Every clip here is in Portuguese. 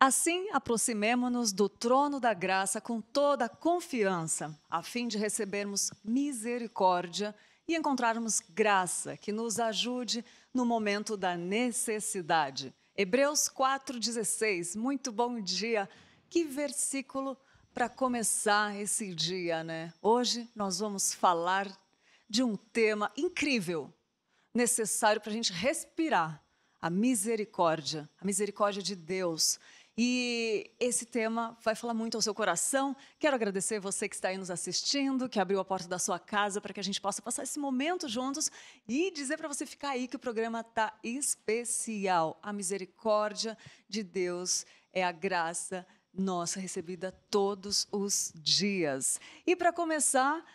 Assim, aproximemo-nos do trono da graça com toda a confiança, a fim de recebermos misericórdia e encontrarmos graça que nos ajude no momento da necessidade. Hebreus 4,16, muito bom dia. Que versículo para começar esse dia, né? Hoje nós vamos falar de um tema incrível, necessário para a gente respirar, a misericórdia de Deus. E esse tema vai falar muito ao seu coração. Quero agradecer você que está aí nos assistindo, que abriu a porta da sua casa para que a gente possa passar esse momento juntos e dizer para você ficar aí que o programa está especial. A misericórdia de Deus é a graça nossa recebida todos os dias. E para começar,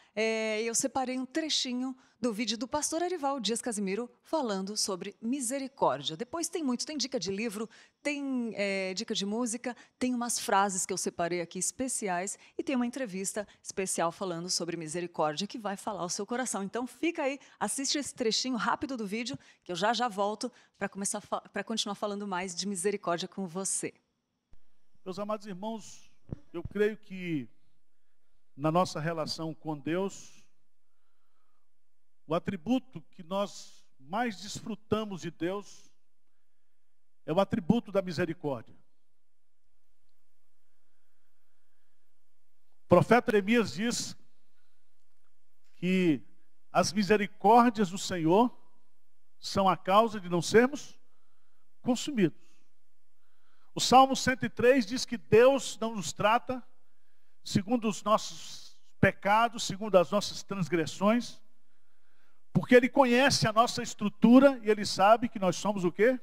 eu separei um trechinho do vídeo do pastor Arival Dias Casimiro falando sobre misericórdia. Depois tem dica de livro, tem dica de música, tem umas frases que eu separei aqui especiais e tem uma entrevista especial falando sobre misericórdia que vai falar ao seu coração. Então fica aí, assiste esse trechinho rápido do vídeo que eu já volto para continuar falando mais de misericórdia com você. Meus amados irmãos, eu creio que na nossa relação com Deus, o atributo que nós mais desfrutamos de Deus é o atributo da misericórdia. O profeta Jeremias diz que as misericórdias do Senhor são a causa de não sermos consumidos. O Salmo 103 diz que Deus não nos trata segundo os nossos pecados, segundo as nossas transgressões, porque Ele conhece a nossa estrutura e Ele sabe que nós somos o quê?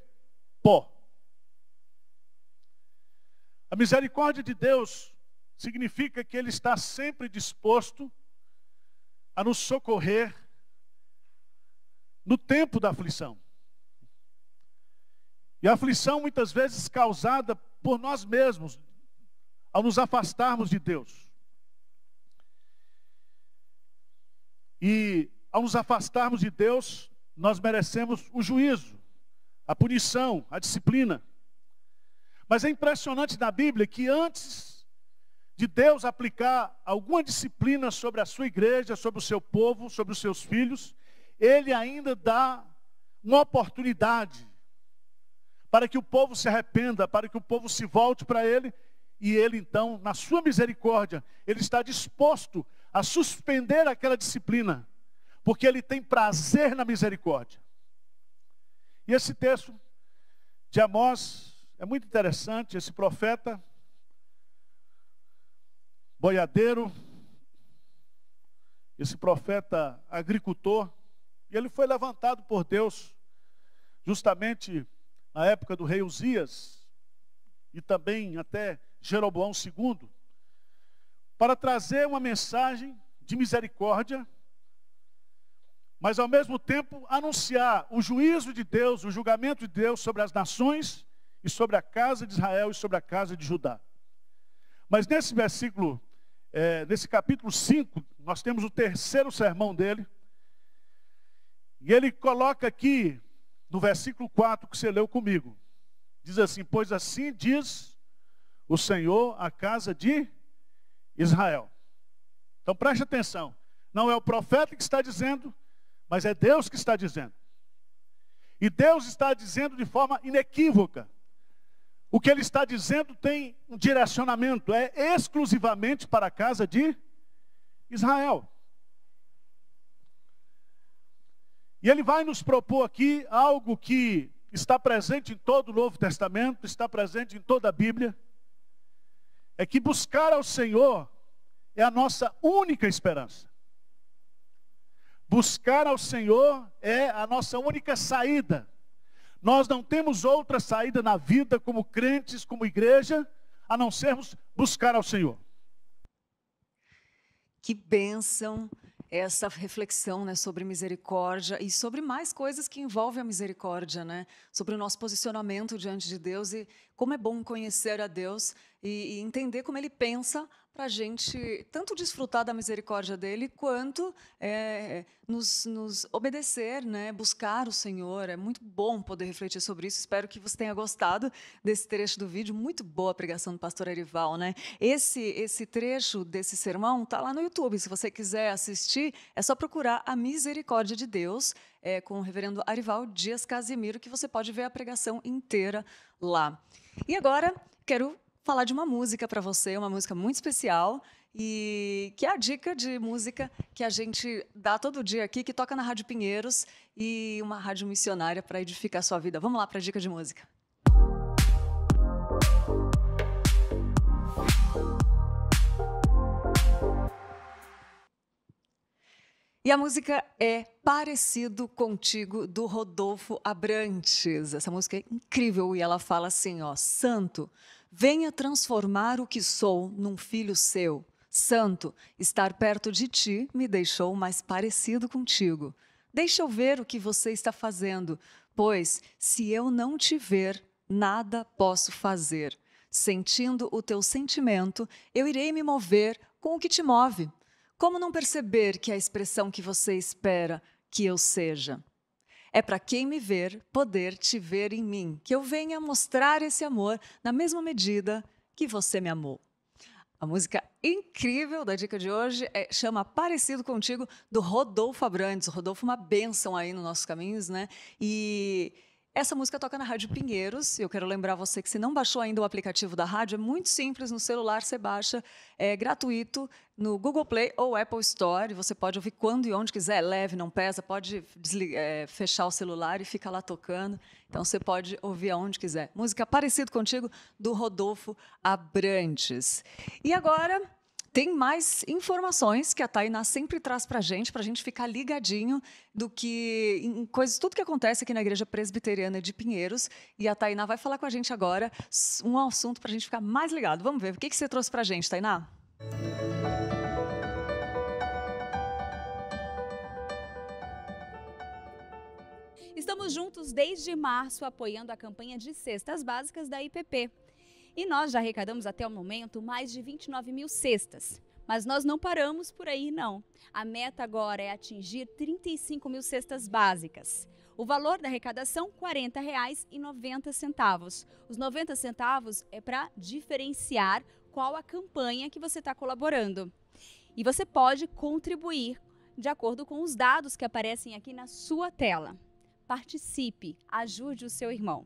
Pó. A misericórdia de Deus significa que Ele está sempre disposto a nos socorrer no tempo da aflição. E a aflição muitas vezes causada por nós mesmos, ao nos afastarmos de Deus. E ao nos afastarmos de Deus, nós merecemos o juízo, a punição, a disciplina. Mas é impressionante na Bíblia que antes de Deus aplicar alguma disciplina sobre a sua igreja, sobre o seu povo, sobre os seus filhos, Ele ainda dá uma oportunidade para que o povo se arrependa, para que o povo se volte para Ele, e Ele então, na sua misericórdia, Ele está disposto a suspender aquela disciplina, porque Ele tem prazer na misericórdia. E esse texto de Amós é muito interessante. Esse profeta, boiadeiro, esse profeta agricultor, e ele foi levantado por Deus, justamente na época do rei Uzias, e também até Jeroboão II, para trazer uma mensagem de misericórdia, mas ao mesmo tempo anunciar o juízo de Deus, o julgamento de Deus sobre as nações, e sobre a casa de Israel e sobre a casa de Judá. Mas nesse versículo, nesse capítulo 5, nós temos o terceiro sermão dele, e ele coloca aqui, no versículo 4 que você leu comigo, diz assim: pois assim diz o Senhor à casa de Israel. Então preste atenção, não é o profeta que está dizendo, mas é Deus que está dizendo. E Deus está dizendo de forma inequívoca. O que Ele está dizendo tem um direcionamento, é exclusivamente para a casa de Israel. E Ele vai nos propor aqui algo que está presente em todo o Novo Testamento, está presente em toda a Bíblia, é que buscar ao Senhor é a nossa única esperança. Buscar ao Senhor é a nossa única saída. Nós não temos outra saída na vida como crentes, como igreja, a não sermos buscar ao Senhor. Que bênção essa reflexão, né, sobre misericórdia e sobre mais coisas que envolvem a misericórdia, né? Sobre o nosso posicionamento diante de Deus e como é bom conhecer a Deus e entender como Ele pensa para a gente tanto desfrutar da misericórdia dele, quanto nos obedecer, né? Buscar o Senhor. É muito bom poder refletir sobre isso. Espero que você tenha gostado desse trecho do vídeo. Muito boa a pregação do pastor Arival, né? Esse trecho desse sermão está lá no YouTube. Se você quiser assistir, é só procurar A Misericórdia de Deus, com o reverendo Arival Dias Casimiro, que você pode ver a pregação inteira lá. E agora, quero falar de uma música para você, uma música muito especial, e que é a dica de música que a gente dá todo dia aqui, que toca na Rádio Pinheiros, e uma rádio missionária para edificar a sua vida. Vamos lá para a dica de música. E a música é Parecido Contigo, do Rodolfo Abrantes. Essa música é incrível e ela fala assim, ó: Santo, venha transformar o que sou num filho seu. Santo, estar perto de ti me deixou mais parecido contigo. Deixa eu ver o que você está fazendo, pois, se eu não te ver, nada posso fazer. Sentindo o teu sentimento, eu irei me mover com o que te move. Como não perceber que é a expressão que você espera que eu seja? É para quem me ver, poder te ver em mim, que eu venha mostrar esse amor na mesma medida que você me amou. A música incrível da dica de hoje chama Parecido Contigo, do Rodolfo Abrantes. O Rodolfo é uma bênção aí nos nossos caminhos, né? E essa música toca na Rádio Pinheiros. Eu quero lembrar você que, se não baixou ainda o aplicativo da rádio, é muito simples. No celular você baixa, é gratuito, no Google Play ou Apple Store. Você pode ouvir quando e onde quiser, leve, não pesa. Pode fechar o celular e fica lá tocando. Então você pode ouvir aonde quiser. Música Parecido Contigo, do Rodolfo Abrantes. E agora tem mais informações que a Tainá sempre traz para a gente ficar ligadinho do que em coisas, tudo que acontece aqui na Igreja Presbiteriana de Pinheiros. E a Tainá vai falar com a gente agora um assunto para a gente ficar mais ligado. Vamos ver, o que você trouxe para a gente, Tainá? Estamos juntos desde março apoiando a campanha de cestas básicas da IPP. E nós já arrecadamos até o momento mais de 29 mil cestas. Mas nós não paramos por aí, não. A meta agora é atingir 35 mil cestas básicas. O valor da arrecadação, R$ 40,90. Os 90 centavos é para diferenciar qual a campanha que você está colaborando. E você pode contribuir de acordo com os dados que aparecem aqui na sua tela. Participe, ajude o seu irmão.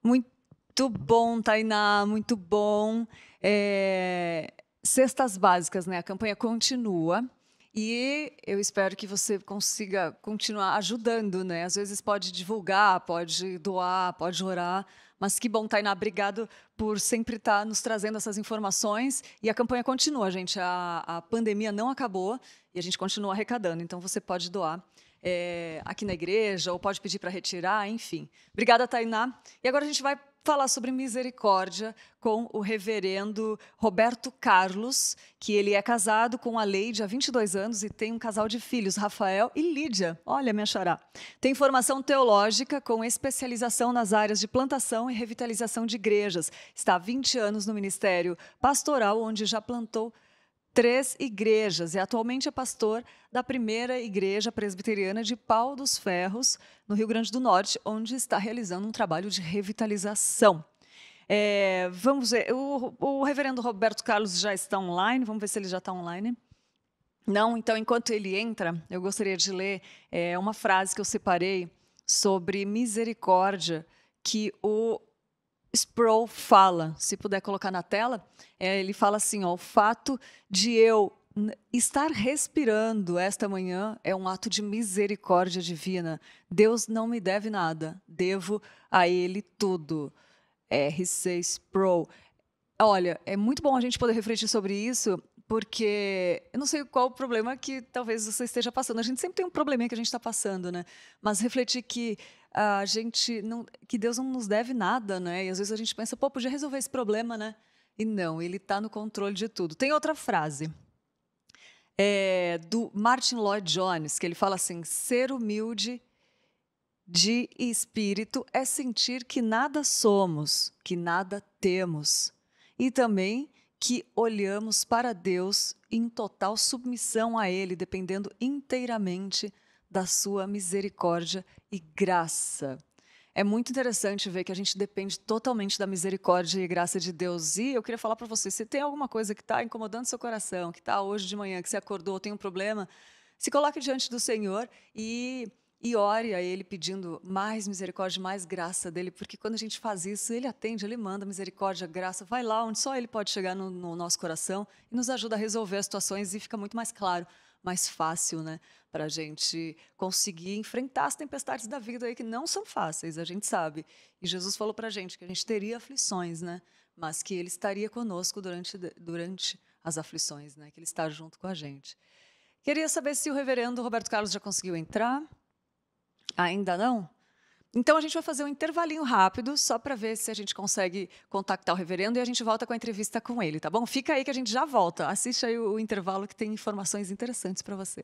Muito bom, Tainá, muito bom. Cestas básicas, né? A campanha continua e eu espero que você consiga continuar ajudando, né? Às vezes pode divulgar, pode doar, pode orar, mas que bom, Tainá, obrigado por sempre estar nos trazendo essas informações. E a campanha continua, gente. A pandemia não acabou e a gente continua arrecadando, então você pode doar aqui na igreja, ou pode pedir para retirar, enfim. Obrigada, Tainá. E agora a gente vai falar sobre misericórdia com o reverendo Roberto Carlos, que ele é casado com a Leide há 22 anos e tem um casal de filhos, Rafael e Lídia. Olha, minha xará. Tem formação teológica com especialização nas áreas de plantação e revitalização de igrejas. Está há 20 anos no ministério pastoral, onde já plantou 3 igrejas e atualmente é pastor da primeira igreja presbiteriana de Pau dos Ferros, no Rio Grande do Norte, onde está realizando um trabalho de revitalização. Vamos ver, o reverendo Roberto Carlos já está online, vamos ver se ele já está online. Não? Então, enquanto ele entra, eu gostaria de ler uma frase que eu separei sobre misericórdia, que o Sproul fala, se puder colocar na tela, ele fala assim, ó: o fato de eu estar respirando esta manhã é um ato de misericórdia divina. Deus não me deve nada, devo a Ele tudo. R.C. Sproul. Olha, é muito bom a gente poder refletir sobre isso, porque eu não sei qual o problema que talvez você esteja passando. A gente sempre tem um probleminha que a gente está passando, né? Mas refletir que que Deus não nos deve nada, né? E às vezes a gente pensa, pô, podia resolver esse problema, né? E não, Ele está no controle de tudo. Tem outra frase. do Martin Lloyd Jones, que ele fala assim: ser humilde de espírito é sentir que nada somos, que nada temos, e também que olhamos para Deus em total submissão a Ele, dependendo inteiramente da sua misericórdia e graça. É muito interessante ver que a gente depende totalmente da misericórdia e graça de Deus. E eu queria falar para você, se tem alguma coisa que está incomodando seu coração, que está hoje de manhã, que você acordou, tem um problema, se coloque diante do Senhor e ore a Ele pedindo mais misericórdia, mais graça dEle, porque quando a gente faz isso, Ele atende, Ele manda misericórdia, graça, vai lá onde só Ele pode chegar no nosso coração e nos ajuda a resolver as situações e fica muito mais claro, mais fácil, né, para a gente conseguir enfrentar as tempestades da vida aí que não são fáceis, a gente sabe. E Jesus falou para a gente que a gente teria aflições, né, mas que Ele estaria conosco durante as aflições, né, que Ele está junto com a gente. Queria saber se o reverendo Roberto Carlos já conseguiu entrar. Ainda não? Então a gente vai fazer um intervalinho rápido, só para ver se a gente consegue contactar o reverendo e a gente volta com a entrevista com ele, tá bom? Fica aí que a gente já volta. Assiste aí o intervalo que tem informações interessantes para você.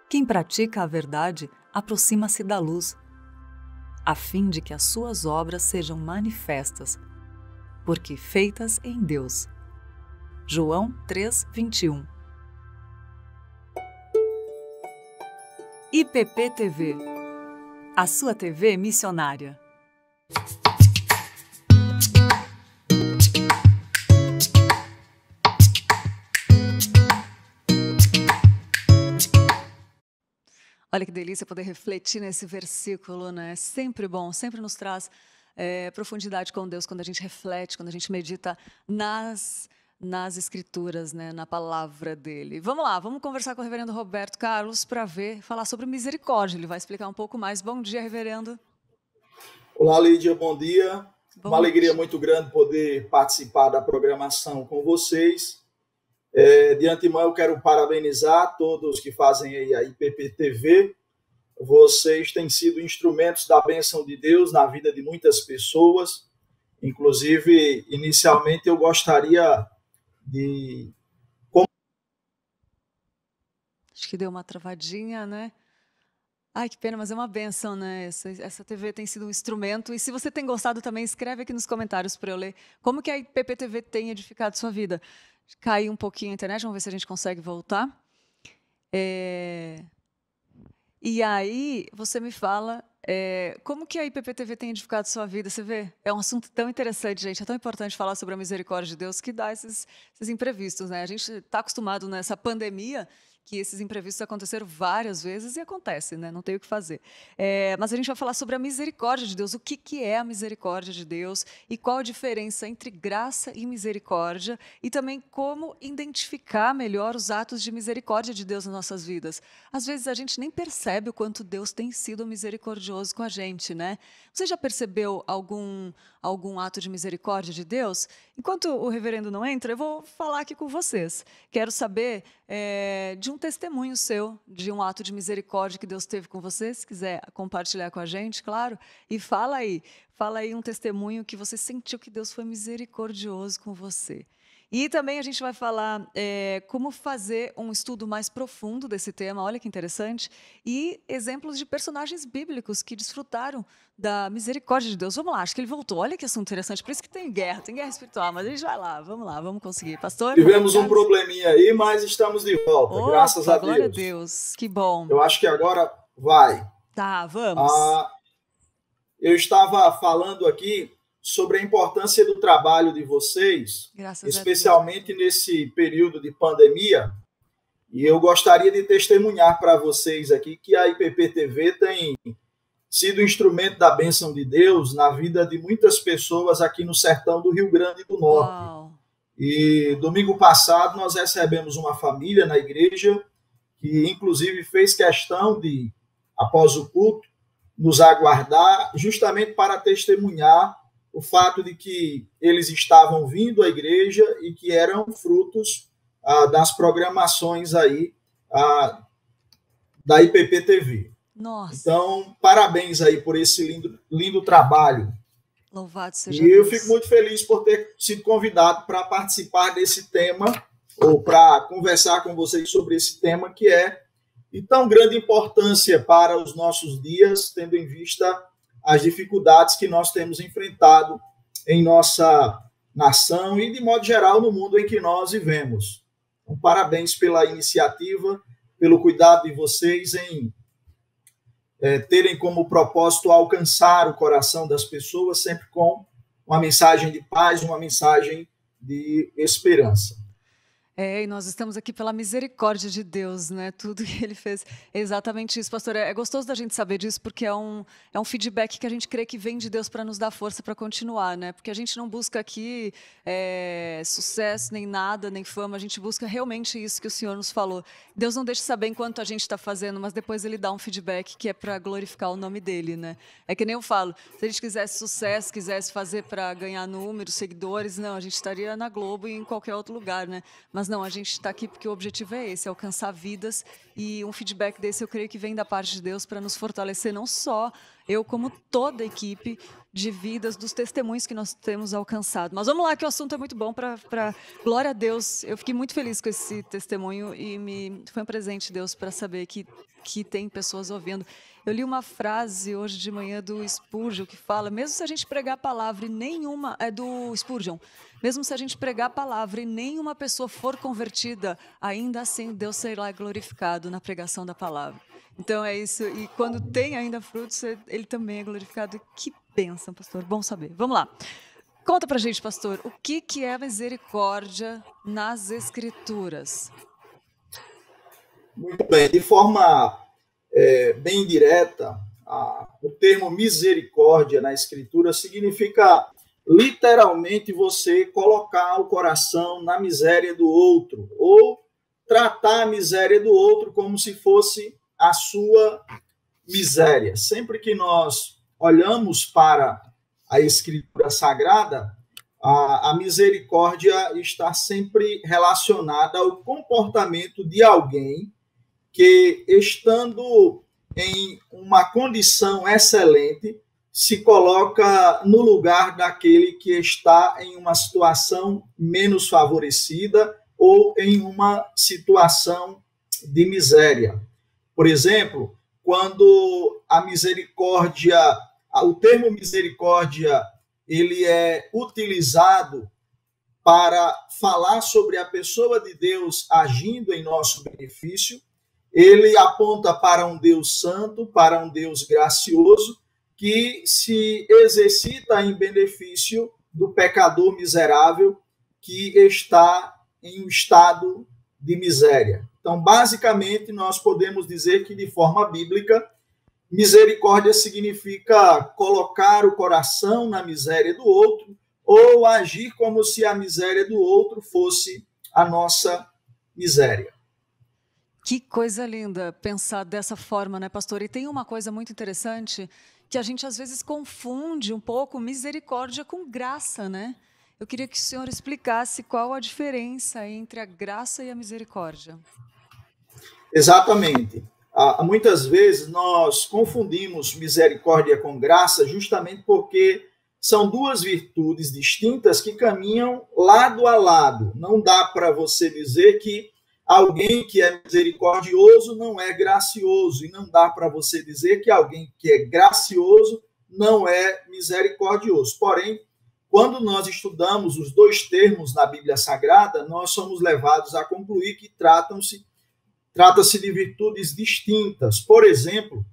Quem pratica a verdade aproxima-se da luz, a fim de que as suas obras sejam manifestas, porque feitas em Deus. João 3:21. IPP-TV, a sua TV missionária. Olha que delícia poder refletir nesse versículo, né? É sempre bom, sempre nos traz profundidade com Deus quando a gente reflete, quando a gente medita nas Escrituras, né? Na palavra dele. Vamos lá, vamos conversar com o reverendo Roberto Carlos para falar sobre misericórdia. Ele vai explicar um pouco mais. Bom dia, reverendo. Olá, Lídia, bom dia. Bom Uma alegria dia. muito grande poder participar da programação com vocês. De antemão, eu quero parabenizar todos que fazem aí a IPP-TV. Vocês têm sido instrumentos da bênção de Deus na vida de muitas pessoas. Inclusive, inicialmente, eu gostaria de... Acho que deu uma travadinha, né? Ai, que pena, mas é uma bênção, né? Essa TV tem sido um instrumento. E se você tem gostado também, escreve aqui nos comentários para eu ler como que a IPP-TV tem edificado sua vida. Caiu um pouquinho a internet, vamos ver se a gente consegue voltar. E aí, você me fala como que a IPP-TV tem edificado sua vida. Você vê? É um assunto tão interessante, gente. É tão importante falar sobre a misericórdia de Deus que dá esses imprevistos, né? A gente está acostumado nessa pandemia que esses imprevistos aconteceram várias vezes e acontece, né? Não tem o que fazer. Mas a gente vai falar sobre a misericórdia de Deus, o que é a misericórdia de Deus e qual a diferença entre graça e misericórdia e também como identificar melhor os atos de misericórdia de Deus nas nossas vidas. Às vezes a gente nem percebe o quanto Deus tem sido misericordioso com a gente, né? Você já percebeu algum ato de misericórdia de Deus? Enquanto o reverendo não entra, eu vou falar aqui com vocês. Quero saber de um testemunho seu, de um ato de misericórdia que Deus teve com você, se quiser compartilhar com a gente, claro. E fala aí um testemunho que você sentiu que Deus foi misericordioso com você. E também a gente vai falar como fazer um estudo mais profundo desse tema, olha que interessante, e exemplos de personagens bíblicos que desfrutaram da misericórdia de Deus. Vamos lá, acho que ele voltou, olha que assunto interessante, por isso que tem guerra espiritual, mas a gente vai lá, vamos conseguir. Pastor? Tivemos um probleminha aí, mas estamos de volta, Opa, graças a Deus. Glória a Deus, que bom. Eu acho que agora vai. Tá, vamos. Eu estava falando aqui sobre a importância do trabalho de vocês, especialmente nesse período de pandemia, e eu gostaria de testemunhar para vocês aqui que a IPP-TV tem sido instrumento da bênção de Deus na vida de muitas pessoas aqui no sertão do Rio Grande do Norte. Uau. E domingo passado nós recebemos uma família na igreja que inclusive fez questão de, após o culto, nos aguardar justamente para testemunhar o fato de que eles estavam vindo à igreja e que eram frutos das programações aí da IPP TV. Nossa. Então, parabéns aí por esse lindo trabalho. Louvado seja Deus. E eu Deus. fico muito feliz por ter sido convidado para participar desse tema, ou para conversar com vocês sobre esse tema que é de tão grande importância para os nossos dias, tendo em vista as dificuldades que nós temos enfrentado em nossa nação e, de modo geral, no mundo em que nós vivemos. Então, parabéns pela iniciativa, pelo cuidado de vocês em terem como propósito alcançar o coração das pessoas, sempre com uma mensagem de paz, uma mensagem de esperança. E nós estamos aqui pela misericórdia de Deus, né? Tudo que Ele fez é exatamente isso, pastor. É gostoso da gente saber disso, porque é um feedback que a gente crê que vem de Deus para nos dar força para continuar, né? Porque a gente não busca aqui sucesso, nem nada, nem fama, a gente busca realmente isso que o Senhor nos falou. Deus não deixa saber enquanto a gente está fazendo, mas depois Ele dá um feedback que é para glorificar o nome dEle, né? É que nem eu falo, se a gente quisesse sucesso, quisesse fazer para ganhar números, seguidores, não, a gente estaria na Globo e em qualquer outro lugar, né? Mas não, a gente está aqui porque o objetivo é esse, é alcançar vidas, e um feedback desse eu creio que vem da parte de Deus para nos fortalecer, não só eu, como toda a equipe de vidas, dos testemunhos que nós temos alcançado. Mas vamos lá, que o assunto é muito bom, para glória a Deus. Eu fiquei muito feliz com esse testemunho e foi um presente, Deus, para saber que tem pessoas ouvindo. Eu li uma frase hoje de manhã do Spurgeon que fala, mesmo se a gente pregar a palavra e nenhuma, do Spurgeon, mesmo se a gente pregar a palavra e nenhuma pessoa for convertida, ainda assim Deus será glorificado na pregação da palavra. Então é isso, e quando tem ainda frutos, Ele também é glorificado. Que bênção, pastor, bom saber. Vamos lá. Conta pra gente, pastor, o que é misericórdia nas Escrituras? Muito bem, de forma bem direta, o termo misericórdia na Escritura significa literalmente você colocar o coração na miséria do outro, ou tratar a miséria do outro como se fosse a sua miséria. Sempre que nós olhamos para a Escritura Sagrada, a misericórdia está sempre relacionada ao comportamento de alguém que, estando em uma condição excelente, se coloca no lugar daquele que está em uma situação menos favorecida ou em uma situação de miséria. Por exemplo, quando a misericórdia, o termo misericórdia, ele é utilizado para falar sobre a pessoa de Deus agindo em nosso benefício, ele aponta para um Deus santo, para um Deus gracioso, que se exercita em benefício do pecador miserável que está em um estado de miséria. Então, basicamente, nós podemos dizer que, de forma bíblica, misericórdia significa colocar o coração na miséria do outro ou agir como se a miséria do outro fosse a nossa miséria. Que coisa linda pensar dessa forma, né, pastor? E tem uma coisa muito interessante que a gente às vezes confunde um pouco misericórdia com graça, né? Eu queria que o senhor explicasse qual a diferença entre a graça e a misericórdia. Exatamente. Muitas vezes nós confundimos misericórdia com graça justamente porque são duas virtudes distintas que caminham lado a lado. Não dá para você dizer que alguém que é misericordioso não é gracioso, e não dá para você dizer que alguém que é gracioso não é misericordioso. Porém, quando nós estudamos os dois termos na Bíblia Sagrada, nós somos levados a concluir que trata-se de virtudes distintas. Por exemplo,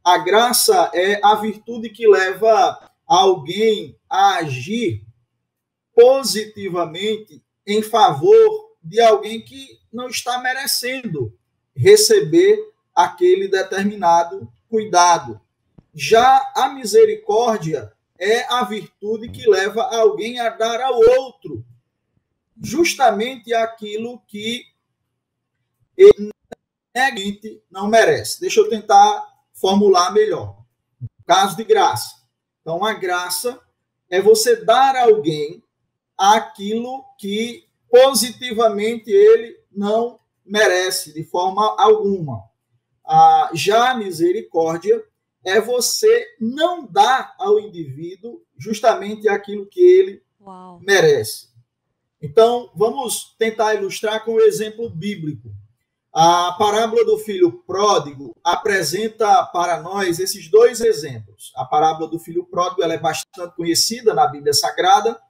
a graça é a virtude que leva alguém a agir positivamente em favor de alguém que não está merecendo receber aquele determinado cuidado. Já a misericórdia é a virtude que leva alguém a dar ao outro justamente aquilo que ele não merece. Deixa eu tentar formular melhor. Caso de graça. Então, a graça é você dar a alguém aquilo que positivamente ele não merece, de forma alguma. Já a misericórdia é você não dar ao indivíduo justamente aquilo que ele merece. Então, vamos tentar ilustrar com um exemplo bíblico. A parábola do filho pródigo apresenta para nós esses dois exemplos. A parábola do filho pródigo ela é bastante conhecida na Bíblia Sagrada.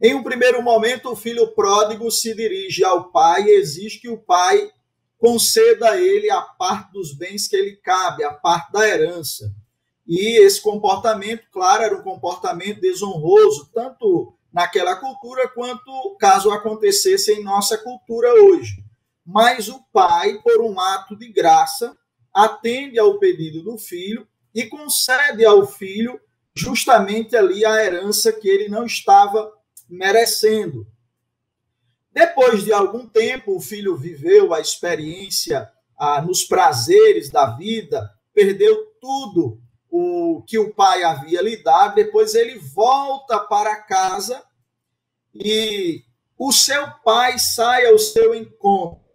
Em um primeiro momento, o filho pródigo se dirige ao pai e exige que o pai conceda a ele a parte dos bens que ele cabe, a parte da herança. E esse comportamento, claro, era um comportamento desonroso, tanto naquela cultura quanto caso acontecesse em nossa cultura hoje. Mas o pai, por um ato de graça, atende ao pedido do filho e concede ao filho justamente ali a herança que ele não estava merecendo. Depois de algum tempo, o filho viveu a experiência nos prazeres da vida, perdeu tudo o que o pai havia lhe dado, depois ele volta para casa e o seu pai sai ao seu encontro.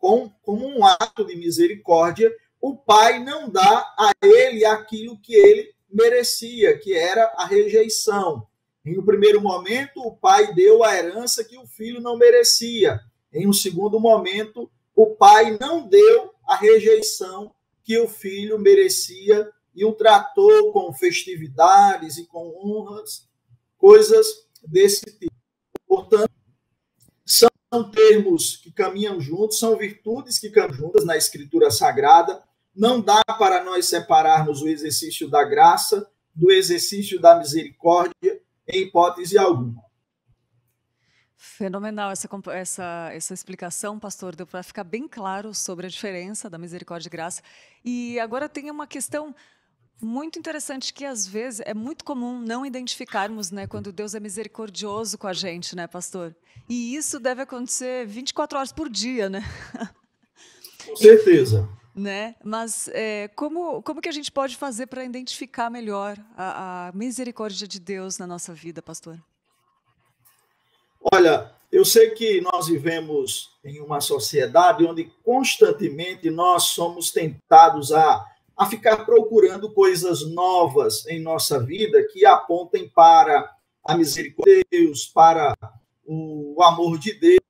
Como um ato de misericórdia, o pai não dá a ele aquilo que ele merecia, que era a rejeição. Em um primeiro momento, o pai deu a herança que o filho não merecia. Em um segundo momento, o pai não deu a rejeição que o filho merecia e o tratou com festividades e com honras, coisas desse tipo. Portanto, são termos que caminham juntos, são virtudes que caminham juntas na Escritura Sagrada. Não dá para nós separarmos o exercício da graça do exercício da misericórdia em hipótese alguma. Fenomenal essa explicação, pastor. Deu para ficar bem claro sobre a diferença da misericórdia e graça. E agora tem uma questão muito interessante que, às vezes, é muito comum não identificarmos, né, quando Deus é misericordioso com a gente, né, pastor? E isso deve acontecer 24 horas por dia, né? Com certeza. Né? Mas como que a gente pode fazer para identificar melhor a misericórdia de Deus na nossa vida, pastor? Olha, eu sei que nós vivemos em uma sociedade onde constantemente nós somos tentados a ficar procurando coisas novas em nossa vida que apontem para a misericórdia de Deus, para o amor de Deus.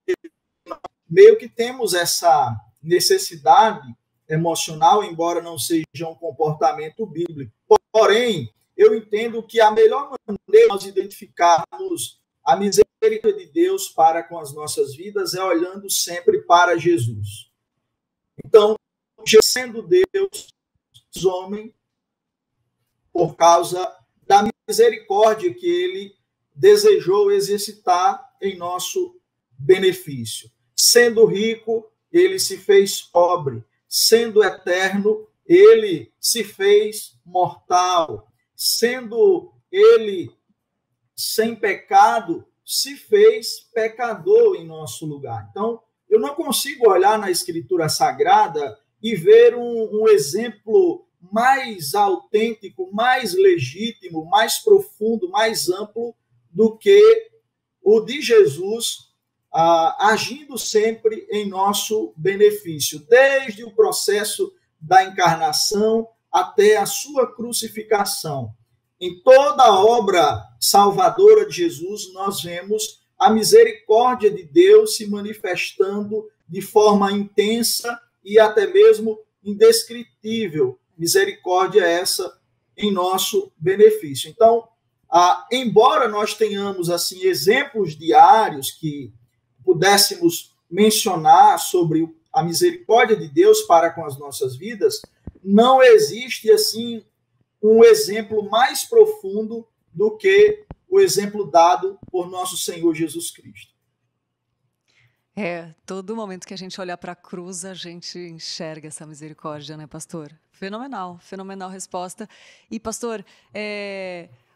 Meio que temos essa necessidade emocional, embora não seja um comportamento bíblico. Porém, eu entendo que a melhor maneira de nós identificarmos a misericórdia de Deus para com as nossas vidas é olhando sempre para Jesus. Então, sendo Deus, homem, por causa da misericórdia que ele desejou exercitar em nosso benefício. Sendo rico, ele se fez pobre. Sendo eterno, ele se fez mortal. Sendo ele sem pecado, se fez pecador em nosso lugar. Então, eu não consigo olhar na Escritura Sagrada e ver um exemplo mais autêntico, mais legítimo, mais profundo, mais amplo do que o de Jesus, agindo sempre em nosso benefício, desde o processo da encarnação até a sua crucificação. Em toda a obra salvadora de Jesus, nós vemos a misericórdia de Deus se manifestando de forma intensa e até mesmo indescritível. Misericórdia essa em nosso benefício. Então, embora nós tenhamos assim exemplos diários que pudéssemos mencionar sobre a misericórdia de Deus para com as nossas vidas, não existe assim um exemplo mais profundo do que o exemplo dado por nosso Senhor Jesus Cristo. Todo momento que a gente olhar para a cruz, a gente enxerga essa misericórdia, né, pastor? Fenomenal, fenomenal resposta. E, pastor,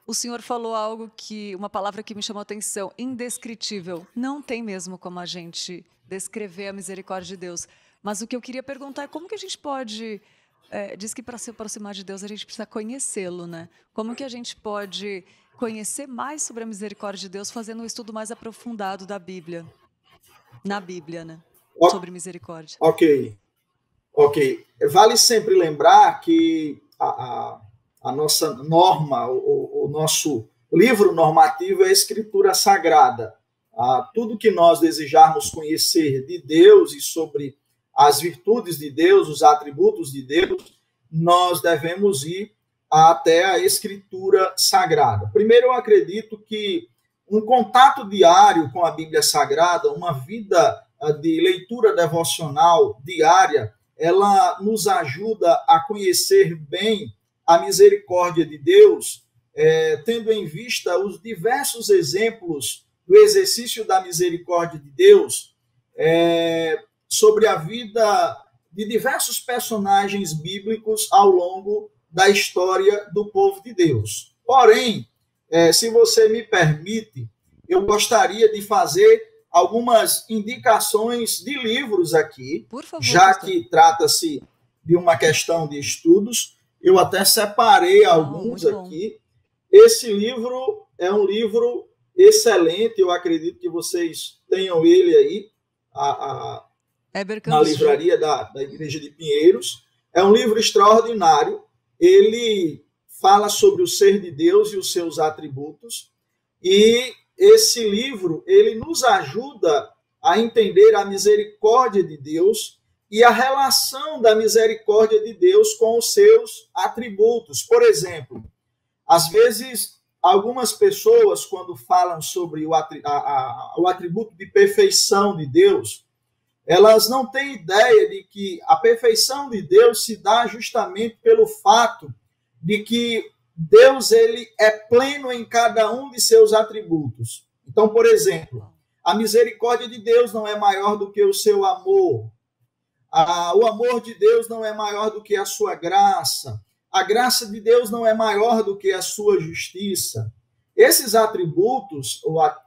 o senhor falou algo uma palavra que me chamou a atenção, indescritível. Não tem mesmo como a gente descrever a misericórdia de Deus. Mas o que eu queria perguntar é como que a gente pode... diz que para se aproximar de Deus a gente precisa conhecê-lo, né? Como que a gente pode conhecer mais sobre a misericórdia de Deus fazendo um estudo mais aprofundado da Bíblia? Na Bíblia, né? Sobre misericórdia. Ok. Vale sempre lembrar que a nossa norma, o nosso livro normativo é a Escritura Sagrada. Tudo que nós desejarmos conhecer de Deus e sobre as virtudes de Deus, os atributos de Deus, nós devemos ir até a Escritura Sagrada. Primeiro, eu acredito que um contato diário com a Bíblia Sagrada, uma vida de leitura devocional diária, ela nos ajuda a conhecer bem a misericórdia de Deus, tendo em vista os diversos exemplos do exercício da misericórdia de Deus, sobre a vida de diversos personagens bíblicos ao longo da história do povo de Deus. Porém, se você me permite, eu gostaria de fazer algumas indicações de livros aqui, por favor, já que trata-se de uma questão de estudos. Eu até separei alguns aqui. Esse livro é um livro excelente, eu acredito que vocês tenham ele aí, na livraria da Igreja de Pinheiros. É um livro extraordinário. Ele fala sobre o ser de Deus e os seus atributos. E esse livro, ele nos ajuda a entender a misericórdia de Deus e a relação da misericórdia de Deus com os seus atributos. Por exemplo, às vezes, algumas pessoas, quando falam sobre o atributo de perfeição de Deus, elas não têm ideia de que a perfeição de Deus se dá justamente pelo fato de que Deus ele é pleno em cada um de seus atributos. Então, por exemplo, a misericórdia de Deus não é maior do que o seu amor. O amor de Deus não é maior do que a sua graça. A graça de Deus não é maior do que a sua justiça. Esses atributos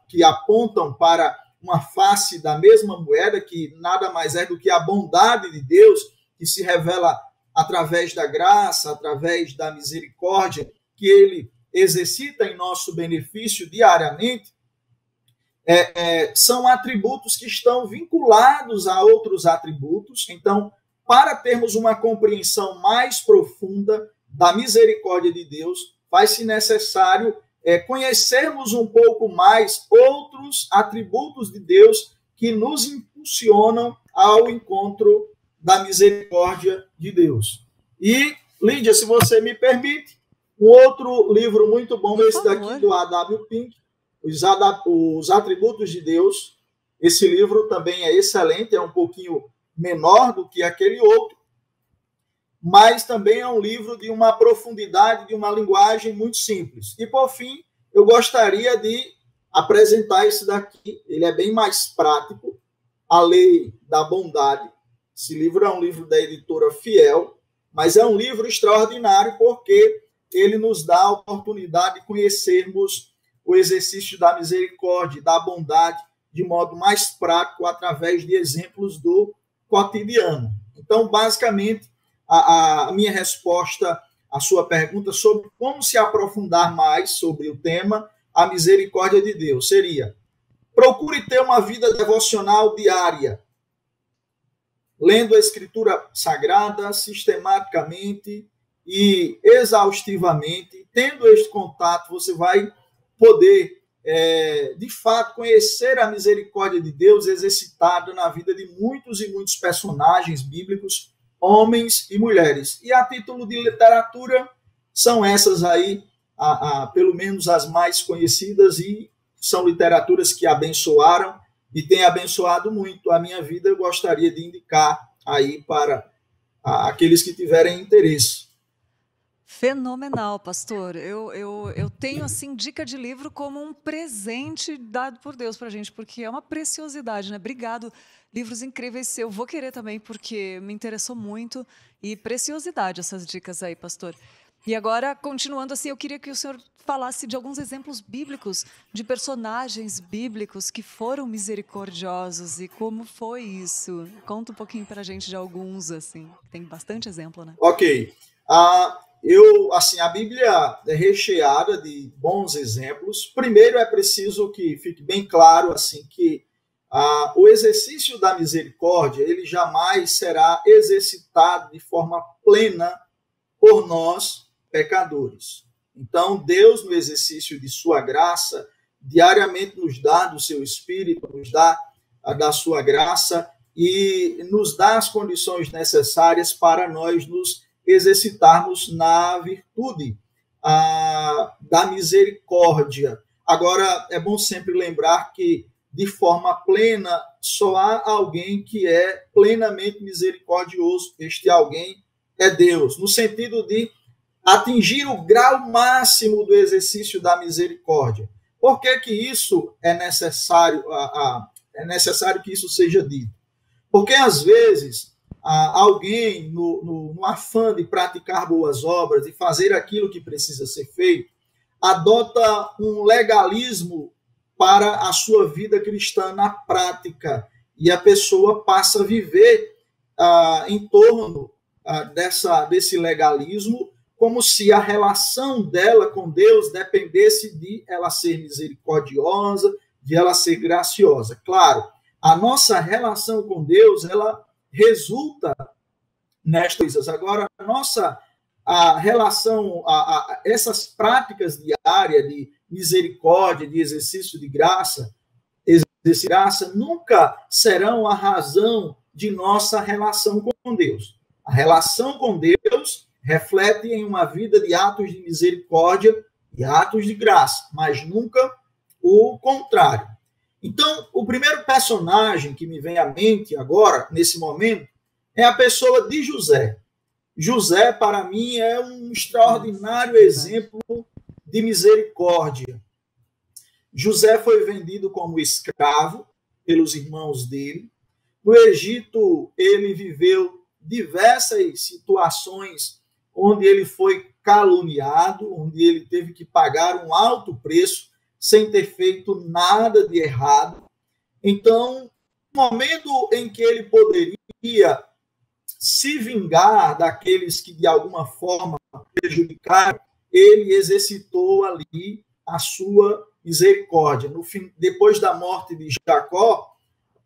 que apontam para uma face da mesma moeda, que nada mais é do que a bondade de Deus, que se revela através da graça, através da misericórdia, que ele exercita em nosso benefício diariamente, são atributos que estão vinculados a outros atributos. Então, para termos uma compreensão mais profunda da misericórdia de Deus, faz-se necessário conhecermos um pouco mais outros atributos de Deus que nos impulsionam ao encontro da misericórdia de Deus. E, Lídia, se você me permite, um outro livro muito bom, esse daqui do A.W. Pink, Os Atributos de Deus. Esse livro também é excelente, é um pouquinho menor do que aquele outro, mas também é um livro de uma profundidade, de uma linguagem muito simples. E, por fim, eu gostaria de apresentar esse daqui. Ele é bem mais prático, A Lei da Bondade. Esse livro é um livro da editora Fiel, mas é um livro extraordinário porque ele nos dá a oportunidade de conhecermos o exercício da misericórdia, da bondade, de modo mais prático, através de exemplos do cotidiano. Então, basicamente, a minha resposta à sua pergunta sobre como se aprofundar mais sobre o tema, a misericórdia de Deus, seria: procure ter uma vida devocional diária, lendo a Escritura Sagrada sistematicamente e exaustivamente. Tendo este contato, você vai poder, de fato, conhecer a misericórdia de Deus exercitada na vida de muitos e muitos personagens bíblicos, homens e mulheres. E a título de literatura, são essas aí, pelo menos as mais conhecidas, e são literaturas que abençoaram e têm abençoado muito a minha vida. Eu gostaria de indicar aí para aqueles que tiverem interesse. Fenomenal, pastor. Eu tenho, assim, dica de livro como um presente dado por Deus para a gente, porque é uma preciosidade, né? Obrigado, livros incríveis. Eu vou querer também, porque me interessou muito. E preciosidade essas dicas aí, pastor. E agora, continuando assim, eu queria que o senhor falasse de alguns exemplos bíblicos, de personagens bíblicos que foram misericordiosos e como foi isso. Conta um pouquinho para a gente de alguns, assim. Tem bastante exemplo, né? Ok. A Bíblia é recheada de bons exemplos. Primeiro, é preciso que fique bem claro assim que o exercício da misericórdia ele jamais será exercitado de forma plena por nós, pecadores. Então, Deus, no exercício de sua graça, diariamente nos dá do seu Espírito, nos dá da sua graça e nos dá as condições necessárias para nós nos exercitarmos na virtude da misericórdia. Agora, é bom sempre lembrar que, de forma plena, só há alguém que é plenamente misericordioso. Este alguém é Deus, no sentido de atingir o grau máximo do exercício da misericórdia. Por que que isso é necessário? É necessário que isso seja dito. Porque, às vezes, alguém, no afã de praticar boas obras, de fazer aquilo que precisa ser feito, adota um legalismo para a sua vida cristã na prática. E a pessoa passa a viver em torno desse legalismo, como se a relação dela com Deus dependesse de ela ser misericordiosa, de ela ser graciosa. Claro, a nossa relação com Deus, ela resulta nestas coisas. Agora, a relação, essas práticas diárias de misericórdia, de exercício de graça, nunca serão a razão de nossa relação com Deus. A relação com Deus reflete em uma vida de atos de misericórdia e atos de graça, mas nunca o contrário. Então, o primeiro personagem que me vem à mente agora, nesse momento, é a pessoa de José. José, para mim, é um extraordinário exemplo de misericórdia. José foi vendido como escravo pelos irmãos dele. No Egito, ele viveu diversas situações onde ele foi caluniado, onde ele teve que pagar um alto preço sem ter feito nada de errado. Então, no momento em que ele poderia se vingar daqueles que de alguma forma prejudicaram, ele exercitou ali a sua misericórdia. No fim, depois da morte de Jacó,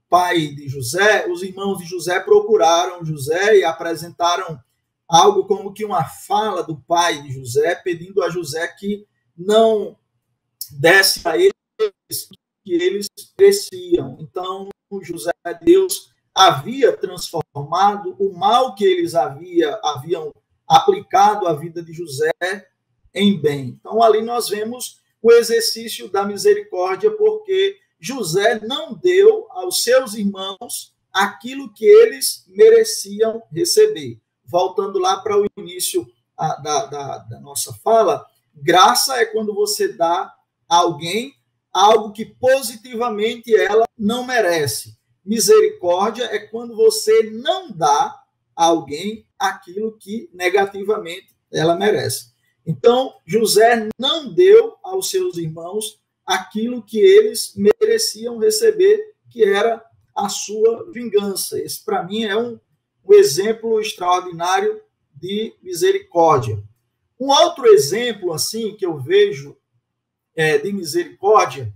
pai de José, os irmãos de José procuraram José e apresentaram algo como que uma fala do pai de José, pedindo a José que não desse a eles que eles mereciam. Então, José, Deus havia transformado o mal que eles haviam aplicado à vida de José em bem. Então, ali nós vemos o exercício da misericórdia, porque José não deu aos seus irmãos aquilo que eles mereciam receber. Voltando lá para o início da nossa fala, graça é quando você dá a alguém algo que positivamente ela não merece. Misericórdia é quando você não dá a alguém aquilo que negativamente ela merece. Então, José não deu aos seus irmãos aquilo que eles mereciam receber, que era a sua vingança. Esse, para mim, é um exemplo extraordinário de misericórdia. Um outro exemplo assim que eu vejo de misericórdia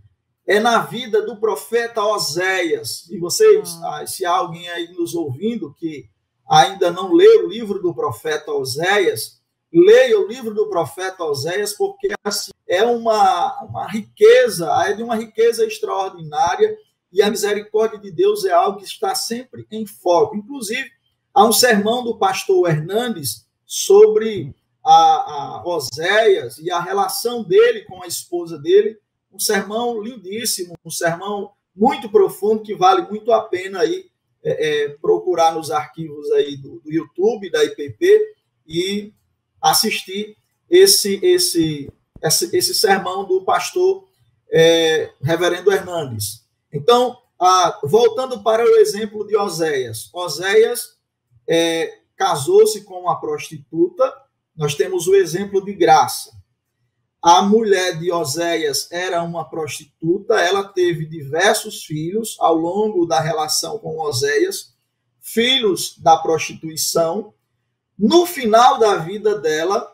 é na vida do profeta Oséias. E vocês, se há alguém aí nos ouvindo que ainda não leu o livro do profeta Oséias, leia o livro do profeta Oséias, porque assim, é uma riqueza, é de uma riqueza extraordinária, e a misericórdia de Deus é algo que está sempre em foco. Inclusive, há um sermão do pastor Hernandes sobre a Oséias e a relação dele com a esposa dele, um sermão lindíssimo, um sermão muito profundo, que vale muito a pena aí, procurar nos arquivos aí do YouTube, da IPP, e assistir esse sermão do pastor reverendo Hernandes. Então, voltando para o exemplo de Oséias. Oséias casou-se com uma prostituta. Nós temos o exemplo de graça. A mulher de Oséias era uma prostituta, ela teve diversos filhos ao longo da relação com Oséias, filhos da prostituição. No final da vida dela,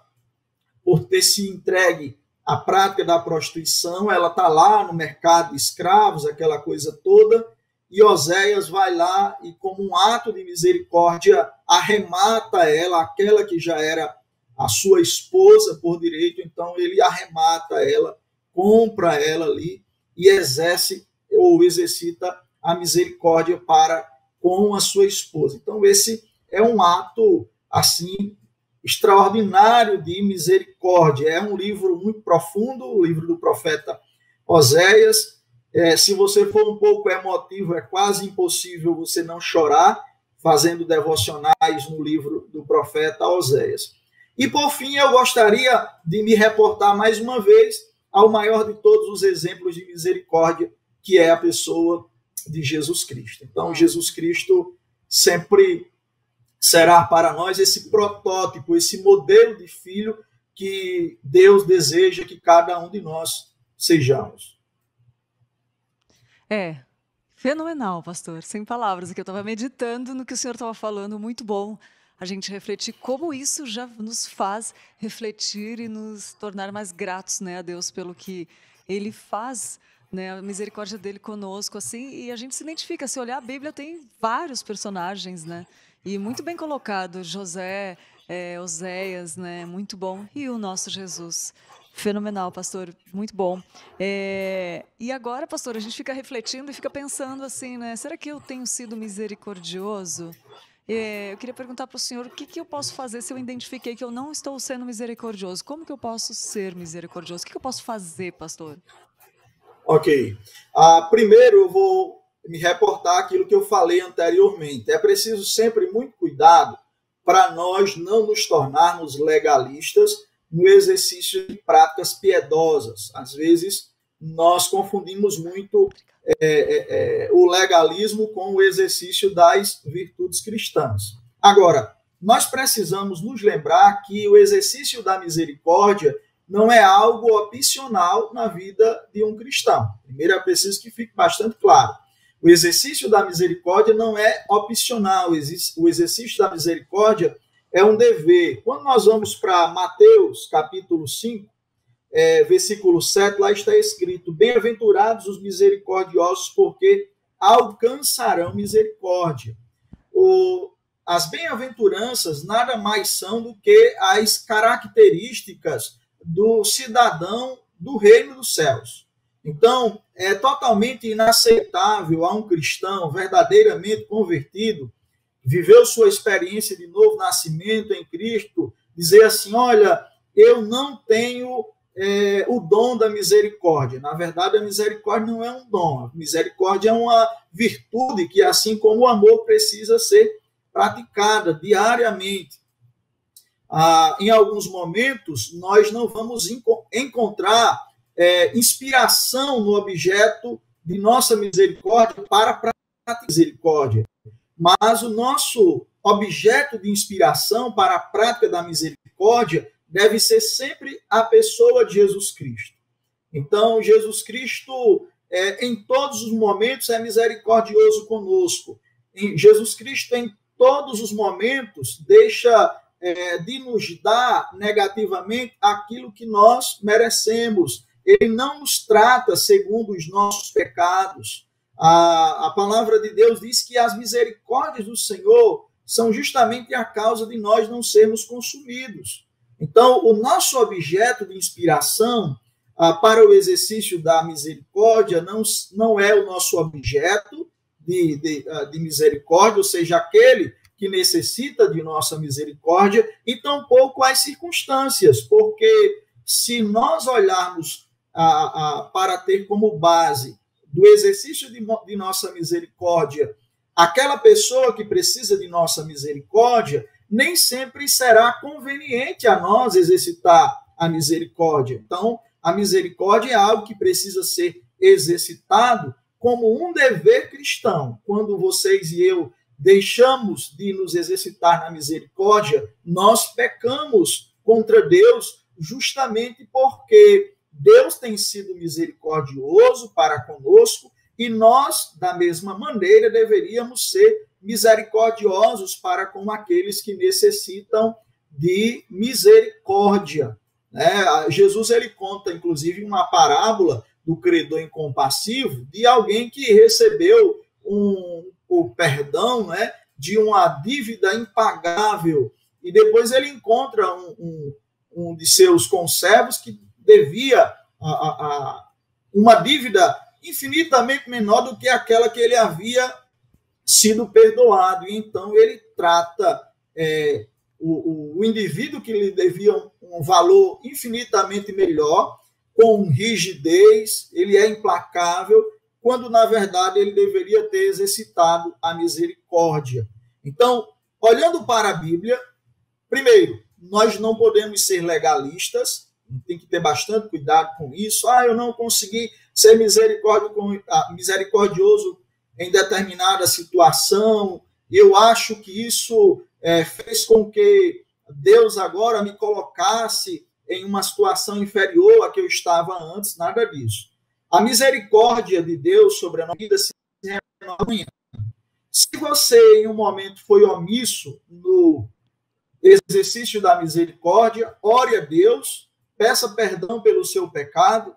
por ter se entregue à prática da prostituição, ela está lá no mercado de escravos, aquela coisa toda, e Oséias vai lá e, como um ato de misericórdia, arremata ela, aquela que já era a sua esposa por direito, então ele arremata ela, compra ela ali e exerce ou exercita a misericórdia para com a sua esposa. Então esse é um ato assim extraordinário de misericórdia. É um livro muito profundo, o livro do profeta Oséias. Se você for um pouco emotivo, é quase impossível você não chorar fazendo devocionais no livro do profeta Oséias. E, por fim, eu gostaria de me reportar mais uma vez ao maior de todos os exemplos de misericórdia, que é a pessoa de Jesus Cristo. Então, Jesus Cristo sempre será para nós esse protótipo, esse modelo de filho que Deus deseja que cada um de nós sejamos. Fenomenal, pastor. Sem palavras, aqui eu estava meditando no que o senhor estava falando, muito bom a gente refletir como isso já nos faz refletir e nos tornar mais gratos, né, a Deus pelo que Ele faz, né, a misericórdia dele conosco, assim, e a gente se identifica. Se olhar a Bíblia, tem vários personagens, né, e muito bem colocado, José, Oséias, né, muito bom, e o nosso Jesus. Fenomenal, pastor, muito bom. E agora, pastor, a gente fica refletindo e fica pensando assim, né, será que eu tenho sido misericordioso? Eu queria perguntar para o senhor o que eu posso fazer se eu identifiquei que eu não estou sendo misericordioso. Como que eu posso ser misericordioso? O que eu posso fazer, pastor? Ok. Primeiro eu vou me reportar aquilo que eu falei anteriormente. É preciso sempre muito cuidado para nós não nos tornarmos legalistas no exercício de práticas piedosas. Às vezes nós confundimos muito o legalismo com o exercício das virtudes cristãs. Agora, nós precisamos nos lembrar que o exercício da misericórdia não é algo opcional na vida de um cristão. Primeiro, é preciso que fique bastante claro. O exercício da misericórdia não é opcional. O exercício da misericórdia é um dever. Quando nós vamos para Mateus, capítulo 5, versículo 7, lá está escrito: bem-aventurados os misericordiosos, porque alcançarão misericórdia. As bem-aventuranças nada mais são do que as características do cidadão do reino dos céus. Então, é totalmente inaceitável a um cristão verdadeiramente convertido, viveu sua experiência de novo nascimento em Cristo, dizer assim: olha, eu não tenho o dom da misericórdia. Na verdade, a misericórdia não é um dom. A misericórdia é uma virtude que, assim como o amor, precisa ser praticada diariamente. Em alguns momentos, nós não vamos encontrar inspiração no objeto de nossa misericórdia para praticar misericórdia. Mas o nosso objeto de inspiração para a prática da misericórdia deve ser sempre a pessoa de Jesus Cristo. Então, Jesus Cristo, em todos os momentos, é misericordioso conosco. Jesus Cristo, em todos os momentos, deixa de nos dar negativamente aquilo que nós merecemos. Ele não nos trata segundo os nossos pecados. A palavra de Deus diz que as misericórdias do Senhor são justamente a causa de nós não sermos consumidos. Então, o nosso objeto de inspiração para o exercício da misericórdia não é o nosso objeto de misericórdia, ou seja, aquele que necessita de nossa misericórdia, e tampouco as circunstâncias, porque se nós olharmos para ter como base do exercício de nossa misericórdia aquela pessoa que precisa de nossa misericórdia, nem sempre será conveniente a nós exercitar a misericórdia. Então, a misericórdia é algo que precisa ser exercitado como um dever cristão. Quando vocês e eu deixamos de nos exercitar na misericórdia, nós pecamos contra Deus, justamente porque Deus tem sido misericordioso para conosco e nós, da mesma maneira, deveríamos ser misericordiosos para com aqueles que necessitam de misericórdia. Jesus ele conta, inclusive, uma parábola do credor incompassivo de alguém que recebeu o perdão, de uma dívida impagável e depois ele encontra um de seus conservos que devia uma dívida infinitamente menor do que aquela que ele havia sido perdoado. E então ele trata o indivíduo que lhe devia um valor infinitamente melhor, com rigidez, ele é implacável, quando na verdade ele deveria ter exercitado a misericórdia. Então, olhando para a Bíblia, primeiro, nós não podemos ser legalistas, tem que ter bastante cuidado com isso. Eu não consegui ser misericordioso em determinada situação, eu acho que isso fez com que Deus agora me colocasse em uma situação inferior à que eu estava antes, nada disso. A misericórdia de Deus sobre a nossa vida se renova amanhã. Se você, em um momento, foi omisso no exercício da misericórdia, ore a Deus, peça perdão pelo seu pecado,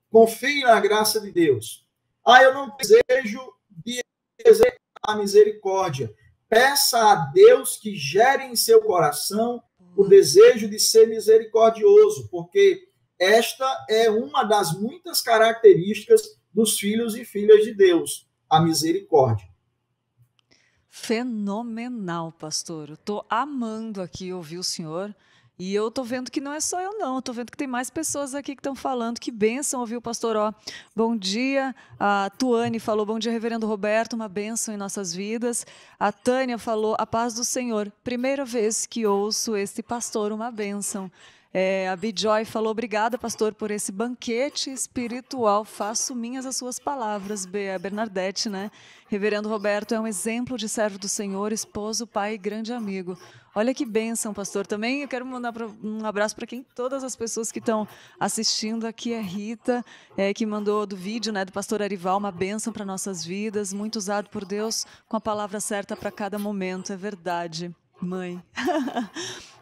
confie na graça de Deus. Eu não desejo de exercer a misericórdia. Peça a Deus que gere em seu coração o desejo de ser misericordioso, porque esta é uma das muitas características dos filhos e filhas de Deus, a misericórdia. Fenomenal, pastor. Eu estou amando aqui ouvir o senhor. E eu estou vendo que não é só eu, não. Estou vendo que tem mais pessoas aqui que estão falando. Que bênção ouvir o pastor. Bom dia. A Tuane falou, bom dia, reverendo Roberto, uma bênção em nossas vidas. A Tânia falou, a paz do Senhor. Primeira vez que ouço este pastor, uma bênção. A Bijoy falou, obrigada, pastor, por esse banquete espiritual. Faço minhas as suas palavras. A Bernadette, né? Reverendo Roberto é um exemplo de servo do Senhor, esposo, pai e grande amigo. Olha que bênção, pastor. Também eu quero mandar um abraço para todas as pessoas que estão assistindo. Aqui é Rita, que mandou do vídeo, né, do pastor Arival, uma bênção para nossas vidas, muito usado por Deus, com a palavra certa para cada momento, é verdade. Mãe.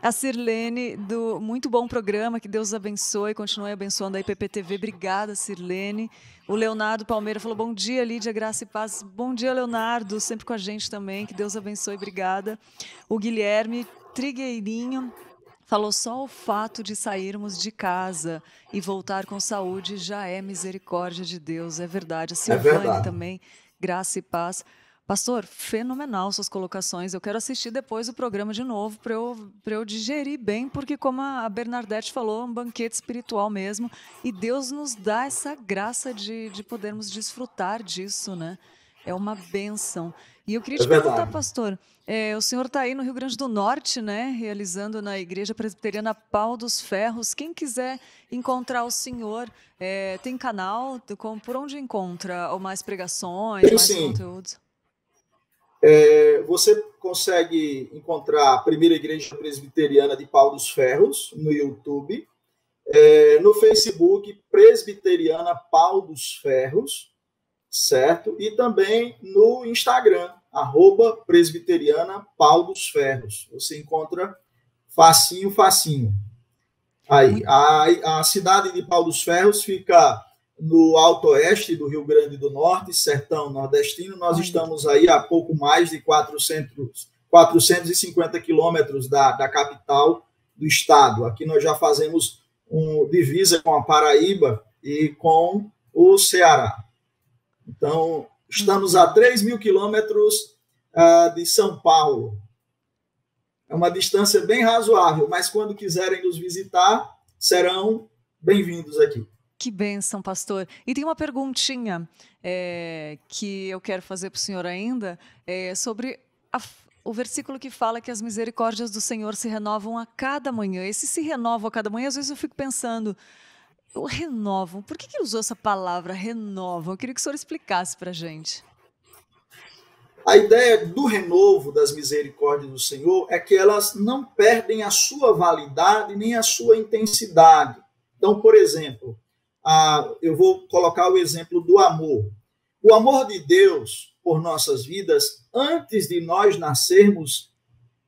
A Sirlene, do muito bom programa, que Deus abençoe, continue abençoando a IPPTV. Obrigada, Sirlene. O Leonardo Palmeira falou, bom dia, Lídia, graça e paz. Bom dia, Leonardo, sempre com a gente também, que Deus abençoe, obrigada. O Guilherme Trigueirinho falou, só o fato de sairmos de casa e voltar com saúde já é misericórdia de Deus, é verdade. A Silvane também, graça e paz. Pastor, fenomenal suas colocações. Eu quero assistir depois o programa de novo para eu digerir bem, porque como a Bernadette falou, é um banquete espiritual mesmo. E Deus nos dá essa graça de podermos desfrutar disso, né? É uma bênção. E eu queria te perguntar, pastor, o senhor está aí no Rio Grande do Norte, né? Realizando na Igreja Presbiteriana Pau dos Ferros. Quem quiser encontrar o senhor, tem canal? Por onde encontra? Ou mais pregações, mais conteúdos? Você consegue encontrar a Primeira Igreja Presbiteriana de Pau dos Ferros no YouTube, no Facebook Presbiteriana Pau dos Ferros, certo? E também no Instagram, @Presbiteriana Pau dos Ferros. Você encontra facinho. Aí, a cidade de Pau dos Ferros fica no alto oeste do Rio Grande do Norte, sertão nordestino. Nós estamos aí a pouco mais de 450 quilômetros da capital do estado. Aqui nós já fazemos divisa com a Paraíba e com o Ceará. Então, estamos a 3.000 quilômetros de São Paulo. É uma distância bem razoável, mas quando quiserem nos visitar, serão bem-vindos aqui. Que bênção, pastor. E tem uma perguntinha que eu quero fazer para o senhor ainda, sobre o versículo que fala que as misericórdias do Senhor se renovam a cada manhã. Esse se renova a cada manhã, às vezes eu fico pensando, renovam, por que ele usou essa palavra, renovam? Eu queria que o senhor explicasse para a gente. A ideia do renovo das misericórdias do Senhor é que elas não perdem a sua validade nem a sua intensidade. Então, por exemplo, eu vou colocar o exemplo do amor. O amor de Deus por nossas vidas, antes de nós nascermos,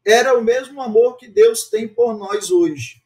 era o mesmo amor que Deus tem por nós hoje.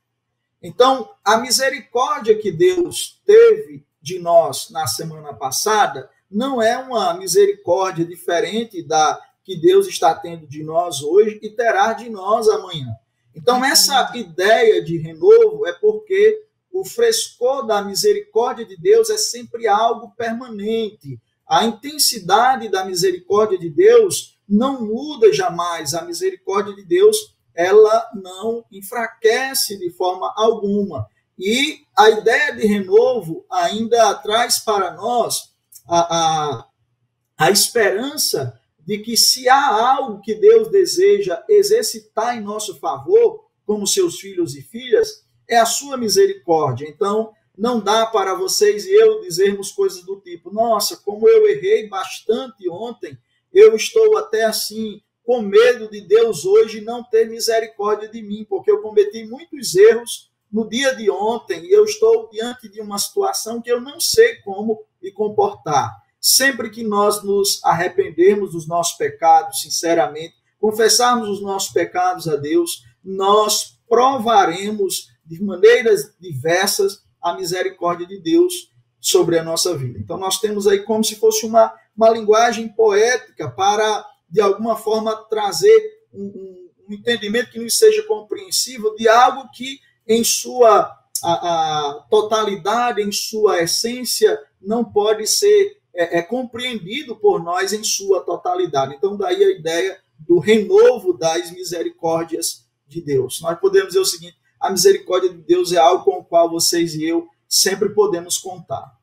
Então, a misericórdia que Deus teve de nós na semana passada não é uma misericórdia diferente da que Deus está tendo de nós hoje e terá de nós amanhã. Então, essa ideia de renovo é porque o frescor da misericórdia de Deus é sempre algo permanente. A intensidade da misericórdia de Deus não muda jamais. A misericórdia de Deus, ela não enfraquece de forma alguma. E a ideia de renovo ainda traz para nós a esperança de que se há algo que Deus deseja exercitar em nosso favor, como seus filhos e filhas, é a sua misericórdia. Então, não dá para vocês e eu dizermos coisas do tipo, nossa, como eu errei bastante ontem, eu estou até assim, com medo de Deus hoje não ter misericórdia de mim, porque eu cometi muitos erros no dia de ontem e eu estou diante de uma situação que eu não sei como me comportar. Sempre que nós nos arrependermos dos nossos pecados, sinceramente, confessarmos os nossos pecados a Deus, nós provaremos de maneiras diversas a misericórdia de Deus sobre a nossa vida. Então, nós temos aí como se fosse uma linguagem poética para, de alguma forma, trazer um entendimento que nos seja compreensível de algo que, em sua a totalidade, em sua essência, não pode ser compreendido por nós em sua totalidade. Então, daí a ideia do renovo das misericórdias de Deus. Nós podemos dizer o seguinte, a misericórdia de Deus é algo com o qual vocês e eu sempre podemos contar.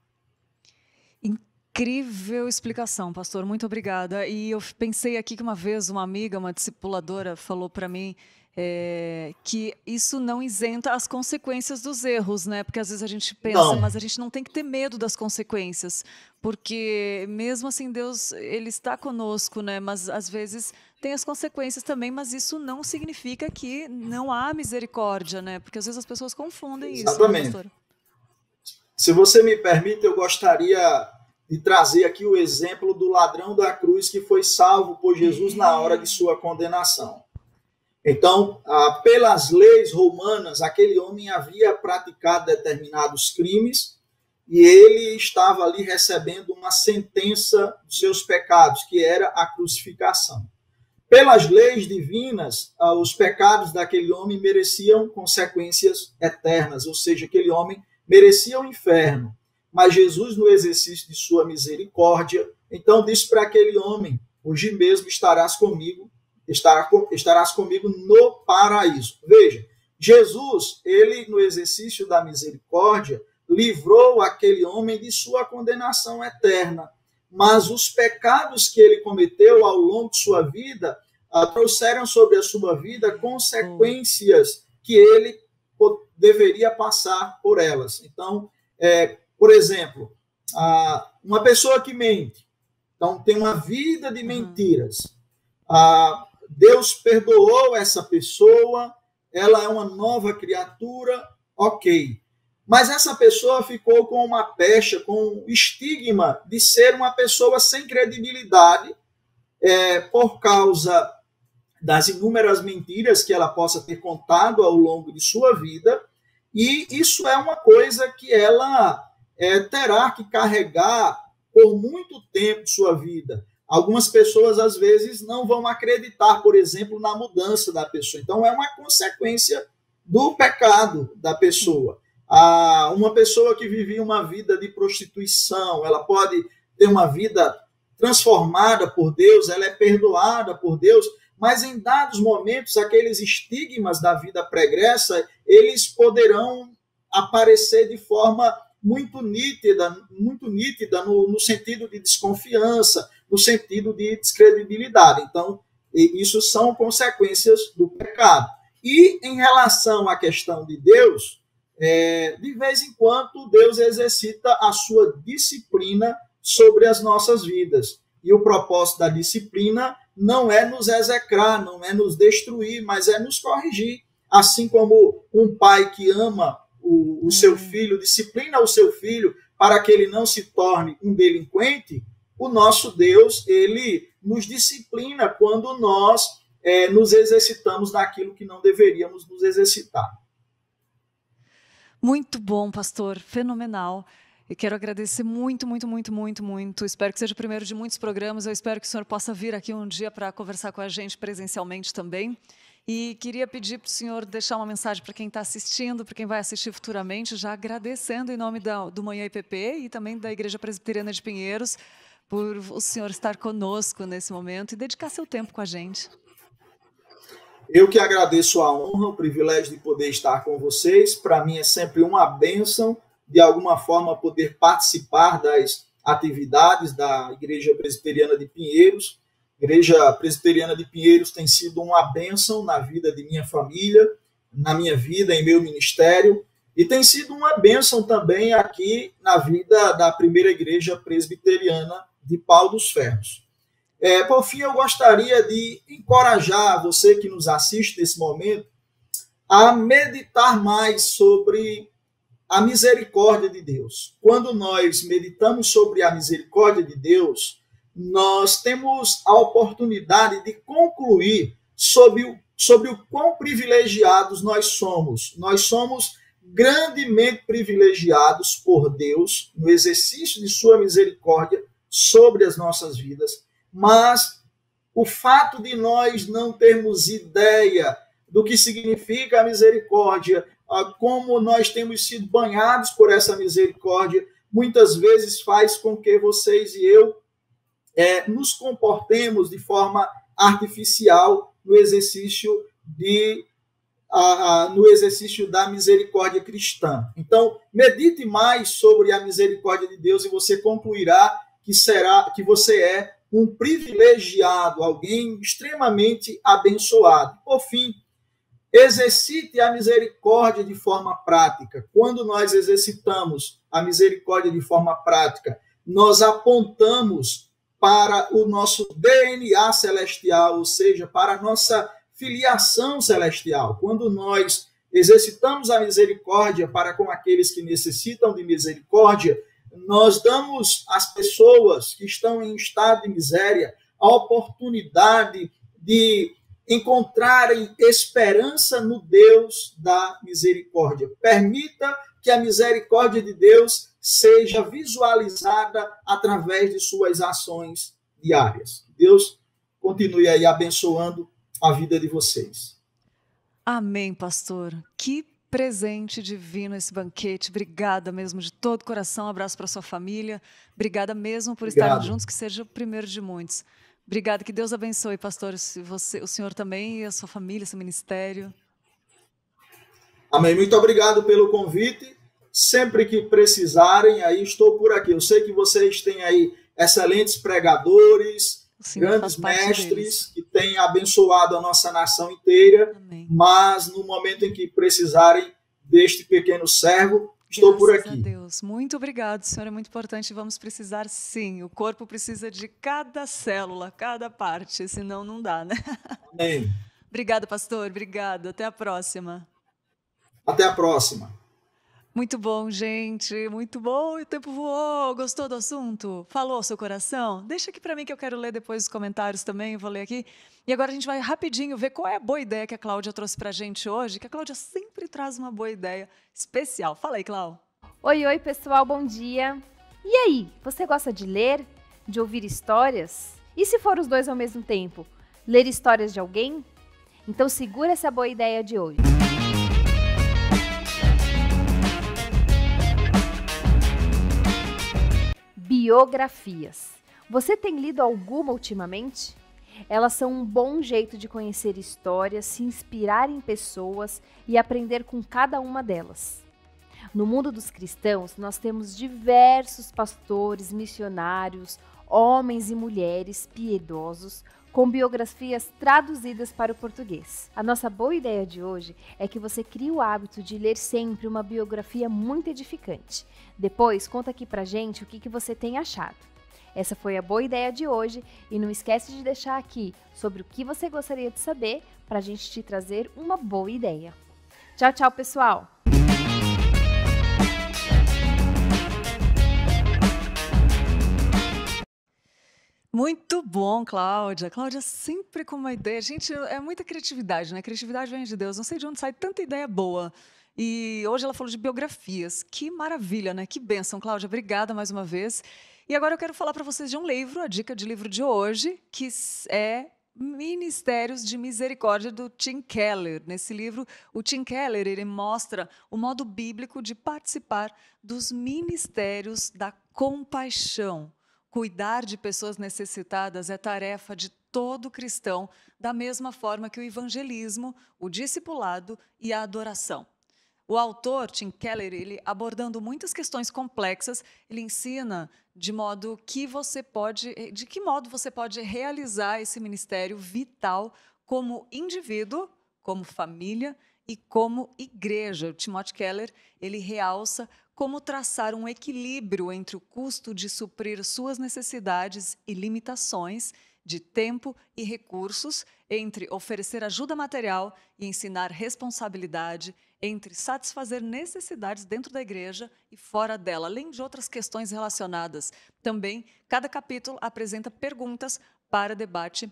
Incrível explicação, pastor. Muito obrigada. E eu pensei aqui que uma vez uma amiga, uma discipuladora, falou para mim que isso não isenta as consequências dos erros, né? Porque às vezes a gente pensa, mas a gente não tem que ter medo das consequências, porque mesmo assim Deus, ele está conosco, né? Mas às vezes tem as consequências também, mas isso não significa que não há misericórdia, né? Porque às vezes as pessoas confundem isso. Exatamente. Né, pastor? Se você me permite, eu gostaria de trazer aqui o exemplo do ladrão da cruz que foi salvo por Jesus na hora de sua condenação. Então, pelas leis romanas, aquele homem havia praticado determinados crimes e ele estava ali recebendo uma sentença dos seus pecados, que era a crucificação. Pelas leis divinas, os pecados daquele homem mereciam consequências eternas, ou seja, aquele homem merecia o inferno. Mas Jesus, no exercício de sua misericórdia, então disse para aquele homem, hoje mesmo estarás comigo no paraíso. Veja, Jesus, ele no exercício da misericórdia, livrou aquele homem de sua condenação eterna, mas os pecados que ele cometeu ao longo de sua vida trouxeram sobre a sua vida consequências que ele deveria passar por elas. Então, por exemplo, uma pessoa que mente, então tem uma vida de mentiras, Deus perdoou essa pessoa, ela é uma nova criatura, ok. Mas essa pessoa ficou com uma pecha, com um estigma de ser uma pessoa sem credibilidade, por causa das inúmeras mentiras que ela possa ter contado ao longo de sua vida, e isso é uma coisa que ela terá que carregar por muito tempo de sua vida. Algumas pessoas, às vezes, não vão acreditar, por exemplo, na mudança da pessoa. Então, é uma consequência do pecado da pessoa. Uma pessoa que vivia uma vida de prostituição, ela pode ter uma vida transformada por Deus, ela é perdoada por Deus, mas em dados momentos, aqueles estigmas da vida pregressa, eles poderão aparecer de forma muito nítida no sentido de desconfiança, no sentido de descredibilidade. Então, isso são consequências do pecado. E em relação à questão de Deus, de vez em quando Deus exercita a sua disciplina sobre as nossas vidas. E o propósito da disciplina não é nos execrar, não é nos destruir, mas é nos corrigir. Assim como um pai que ama o seu filho, disciplina o seu filho para que ele não se torne um delinquente, o nosso Deus, ele nos disciplina quando nós nos exercitamos naquilo que não deveríamos nos exercitar. Muito bom, pastor, fenomenal. E quero agradecer muito, muito, muito, muito, muito. Espero que seja o primeiro de muitos programas. Eu espero que o senhor possa vir aqui um dia para conversar com a gente presencialmente também. E queria pedir para o senhor deixar uma mensagem para quem está assistindo, para quem vai assistir futuramente, já agradecendo em nome do Manhã IPP e também da Igreja Presbiteriana de Pinheiros, por o senhor estar conosco nesse momento e dedicar seu tempo com a gente. Eu que agradeço a honra, o privilégio de poder estar com vocês. Para mim é sempre uma bênção, de alguma forma, poder participar das atividades da Igreja Presbiteriana de Pinheiros. A Igreja Presbiteriana de Pinheiros tem sido uma bênção na vida de minha família, na minha vida, em meu ministério, e tem sido uma bênção também aqui na vida da primeira Igreja Presbiteriana de Pau dos Ferros. Por fim, eu gostaria de encorajar você que nos assiste nesse momento a meditar mais sobre a misericórdia de Deus. Quando nós meditamos sobre a misericórdia de Deus, nós temos a oportunidade de concluir sobre o quão privilegiados nós somos. Nós somos grandemente privilegiados por Deus no exercício de sua misericórdia sobre as nossas vidas, mas o fato de nós não termos ideia do que significa a misericórdia, como nós temos sido banhados por essa misericórdia, muitas vezes faz com que vocês e eu nos comportemos de forma artificial no exercício da misericórdia cristã. Então, medite mais sobre a misericórdia de Deus e você concluirá que você é um privilegiado, alguém extremamente abençoado. Por fim, exercite a misericórdia de forma prática. Quando nós exercitamos a misericórdia de forma prática, nós apontamos para o nosso DNA celestial, ou seja, para a nossa filiação celestial. Quando nós exercitamos a misericórdia para com aqueles que necessitam de misericórdia, nós damos às pessoas que estão em estado de miséria a oportunidade de encontrarem esperança no Deus da misericórdia. Permita que a misericórdia de Deus seja visualizada através de suas ações diárias. Deus continue aí abençoando a vida de vocês. Amém, pastor. Que presente divino esse banquete. Obrigada mesmo de todo o coração. Um abraço para sua família. Obrigada mesmo por estarmos juntos, que seja o primeiro de muitos. Obrigada, que Deus abençoe, pastor, o senhor também e a sua família, seu ministério. Amém. Muito obrigado pelo convite. Sempre que precisarem, aí estou por aqui. Eu sei que vocês têm aí excelentes pregadores, grandes mestres que têm abençoado a nossa nação inteira. Amém. Mas no momento em que precisarem deste pequeno servo, estou por aqui. Graças a Deus. Muito obrigado, senhor, é muito importante. Vamos precisar, sim. O corpo precisa de cada célula, cada parte, senão não dá, né? Amém. Obrigada, pastor. Obrigada. Até a próxima. Até a próxima. Muito bom, gente. Muito bom. O tempo voou. Gostou do assunto? Falou ao seu coração? Deixa aqui para mim que eu quero ler depois os comentários também. Eu vou ler aqui. E agora a gente vai rapidinho ver qual é a boa ideia que a Cláudia trouxe para a gente hoje, que a Cláudia sempre traz uma boa ideia especial. Fala aí, Cláudia. Oi, pessoal. Bom dia. E aí, você gosta de ler? De ouvir histórias? E se for os dois ao mesmo tempo? Ler histórias de alguém? Então segura essa boa ideia de hoje. Biografias. Você tem lido alguma ultimamente? Elas são um bom jeito de conhecer histórias, se inspirar em pessoas e aprender com cada uma delas. No mundo dos cristãos, nós temos diversos pastores, missionários, homens e mulheres piedosos com biografias traduzidas para o português. A nossa boa ideia de hoje é que você crie o hábito de ler sempre uma biografia muito edificante. Depois, conta aqui pra gente o que você tem achado. Essa foi a boa ideia de hoje e não esquece de deixar aqui sobre o que você gostaria de saber para a gente te trazer uma boa ideia. Tchau, tchau, pessoal! Muito bom, Cláudia. Cláudia sempre com uma ideia. Gente, é muita criatividade, né? Criatividade vem de Deus. Não sei de onde sai tanta ideia boa. E hoje ela falou de biografias. Que maravilha, né? Que bênção, Cláudia. Obrigada mais uma vez. E agora eu quero falar para vocês de um livro, a dica de livro de hoje, que é Ministérios de Misericórdia, do Tim Keller. Nesse livro, o Tim Keller ele mostra o modo bíblico de participar dos ministérios da compaixão. Cuidar de pessoas necessitadas é tarefa de todo cristão, da mesma forma que o evangelismo, o discipulado e a adoração. O autor, Tim Keller, ele abordando muitas questões complexas, ele ensina de que modo você pode realizar esse ministério vital como indivíduo, como família e como igreja. O Timothy Keller, ele realça como traçar um equilíbrio entre o custo de suprir suas necessidades e limitações de tempo e recursos, entre oferecer ajuda material e ensinar responsabilidade, entre satisfazer necessidades dentro da igreja e fora dela, além de outras questões relacionadas. Também, cada capítulo apresenta perguntas para debate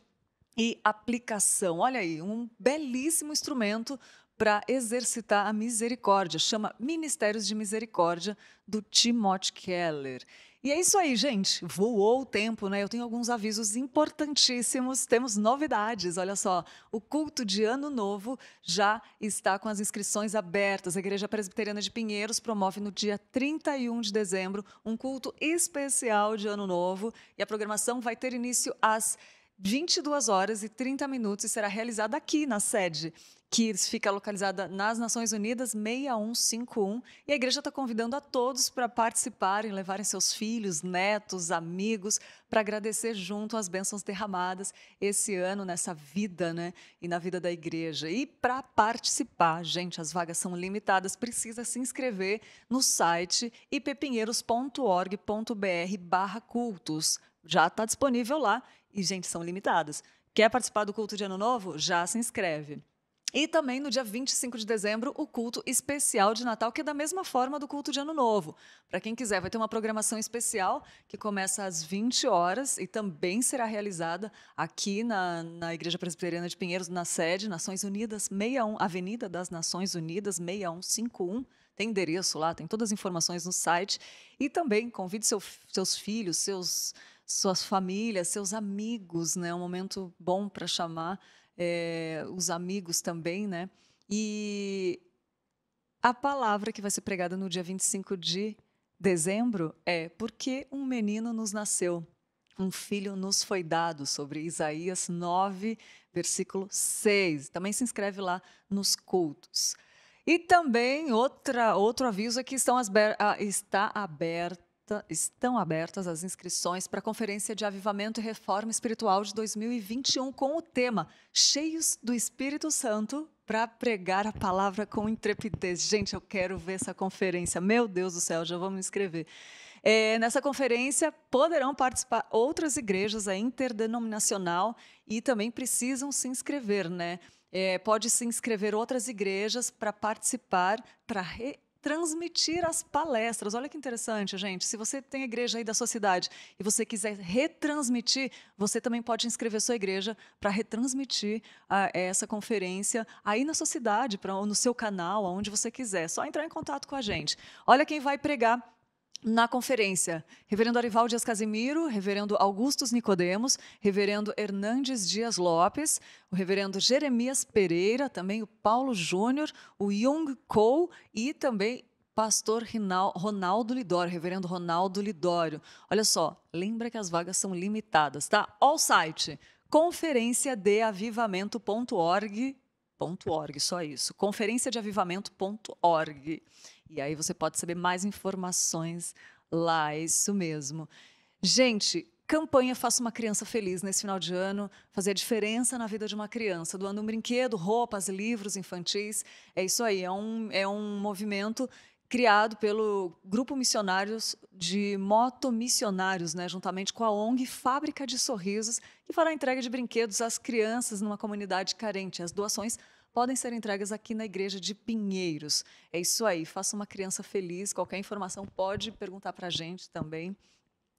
e aplicação. Olha aí, um belíssimo instrumento para exercitar a misericórdia. Chama Ministérios de Misericórdia, do Timothy Keller. E é isso aí, gente. Voou o tempo, né? Eu tenho alguns avisos importantíssimos. Temos novidades, olha só. O culto de Ano Novo já está com as inscrições abertas. A Igreja Presbiteriana de Pinheiros promove no dia 31 de dezembro um culto especial de Ano Novo. E a programação vai ter início às 22h30 e será realizada aqui na sede, que fica localizada nas Nações Unidas, 6151. E a igreja está convidando a todos para participarem, levarem seus filhos, netos, amigos, para agradecer junto as bênçãos derramadas esse ano nessa vida, né? E na vida da igreja. E para participar, gente, as vagas são limitadas, precisa se inscrever no site ippinheiros.org.br/cultos. Já está disponível lá e, gente, são limitadas. Quer participar do culto de Ano Novo? Já se inscreve. E também no dia 25 de dezembro, o culto especial de Natal, que é da mesma forma do culto de Ano Novo. Para quem quiser, vai ter uma programação especial que começa às 20 horas e também será realizada aqui na Igreja Presbiteriana de Pinheiros, na sede, Nações Unidas 61, Avenida das Nações Unidas 6151. Tem endereço lá, tem todas as informações no site. E também convide seus filhos, suas famílias, seus amigos, né? É um momento bom para chamar os amigos também, né? E a palavra que vai ser pregada no dia 25 de dezembro é: porque um menino nos nasceu, um filho nos foi dado, sobre Isaías 9, versículo 6. Também se inscreve lá nos cultos. E também outro aviso é que estão abertas as inscrições para a Conferência de Avivamento e Reforma Espiritual de 2021 com o tema Cheios do Espírito Santo para pregar a palavra com intrepidez. Gente, eu quero ver essa conferência. Meu Deus do céu, já vou me inscrever. Nessa conferência poderão participar outras igrejas, a interdenominacional, e também precisam se inscrever, né? Pode se inscrever outras igrejas para participar, para transmitir as palestras. Olha que interessante, gente. Se você tem a igreja aí da sua cidade e você quiser retransmitir, você também pode inscrever sua igreja para retransmitir essa conferência aí na sua cidade, no seu canal, aonde você quiser. Só entrar em contato com a gente. Olha quem vai pregar na conferência: reverendo Arival Dias Casimiro, reverendo Augustus Nicodemos, reverendo Hernandes Dias Lopes, o reverendo Jeremias Pereira, também o Paulo Júnior, o Young Cole e também pastor Ronaldo Lidório, reverendo Ronaldo Lidório. Olha só, lembra que as vagas são limitadas, tá? Ó o site, conferenciadeavivamento.org, só isso, conferenciadeavivamento.org. E aí você pode saber mais informações lá, é isso mesmo. Gente, campanha Faça uma Criança Feliz nesse final de ano, fazer a diferença na vida de uma criança, doando um brinquedo, roupas, livros infantis. É isso aí, é um movimento criado pelo Grupo Missionários de Motomissionários, né, juntamente com a ONG Fábrica de Sorrisos, que fará entrega de brinquedos às crianças numa comunidade carente. As doações podem ser entregues aqui na Igreja de Pinheiros. É isso aí, faça uma criança feliz. Qualquer informação pode perguntar para a gente também.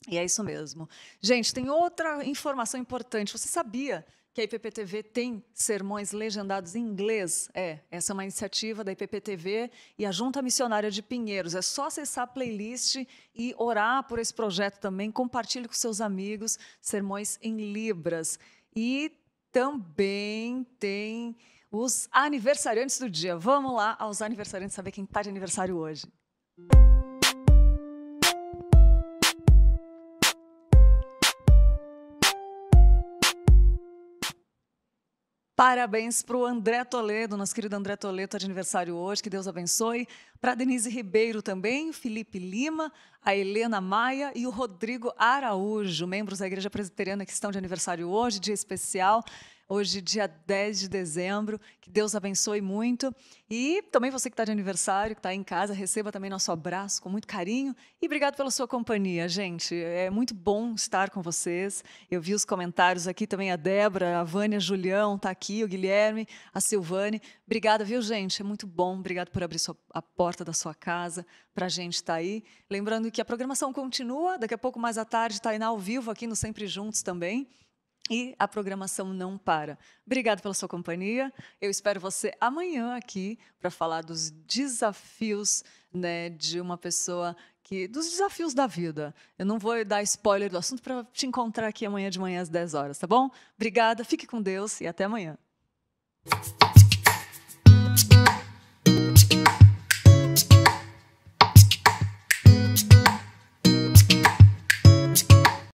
E é isso mesmo. Gente, tem outra informação importante. Você sabia que a IPP-TV tem sermões legendados em inglês? Essa é uma iniciativa da IPP-TV e a Junta Missionária de Pinheiros. É só acessar a playlist e orar por esse projeto também. Compartilhe com seus amigos sermões em Libras. E também tem os aniversariantes do dia. Vamos lá aos aniversariantes, saber quem está de aniversário hoje. Parabéns para o André Toledo, nosso querido André Toledo, está de aniversário hoje, que Deus abençoe. Para a Denise Ribeiro também, o Felipe Lima, a Helena Maia e o Rodrigo Araújo, membros da Igreja Presbiteriana que estão de aniversário hoje, dia especial. Hoje, dia 10 de dezembro, que Deus abençoe muito. E também você que está de aniversário, que está aí em casa, receba também nosso abraço com muito carinho. E obrigado pela sua companhia, gente. É muito bom estar com vocês. Eu vi os comentários aqui também, a Débora, a Vânia, Julião, está aqui, o Guilherme, a Silvane. Obrigada, viu, gente? É muito bom. Obrigado por abrir a porta da sua casa para a gente estar aí. Lembrando que a programação continua, daqui a pouco mais à tarde está aí ao vivo aqui no Sempre Juntos também. E a programação não para. Obrigada pela sua companhia. Eu espero você amanhã aqui para falar dos desafios, né, de uma pessoa dos desafios da vida. Eu não vou dar spoiler do assunto para te encontrar aqui amanhã de manhã às 10 horas, tá bom? Obrigada, fique com Deus e até amanhã.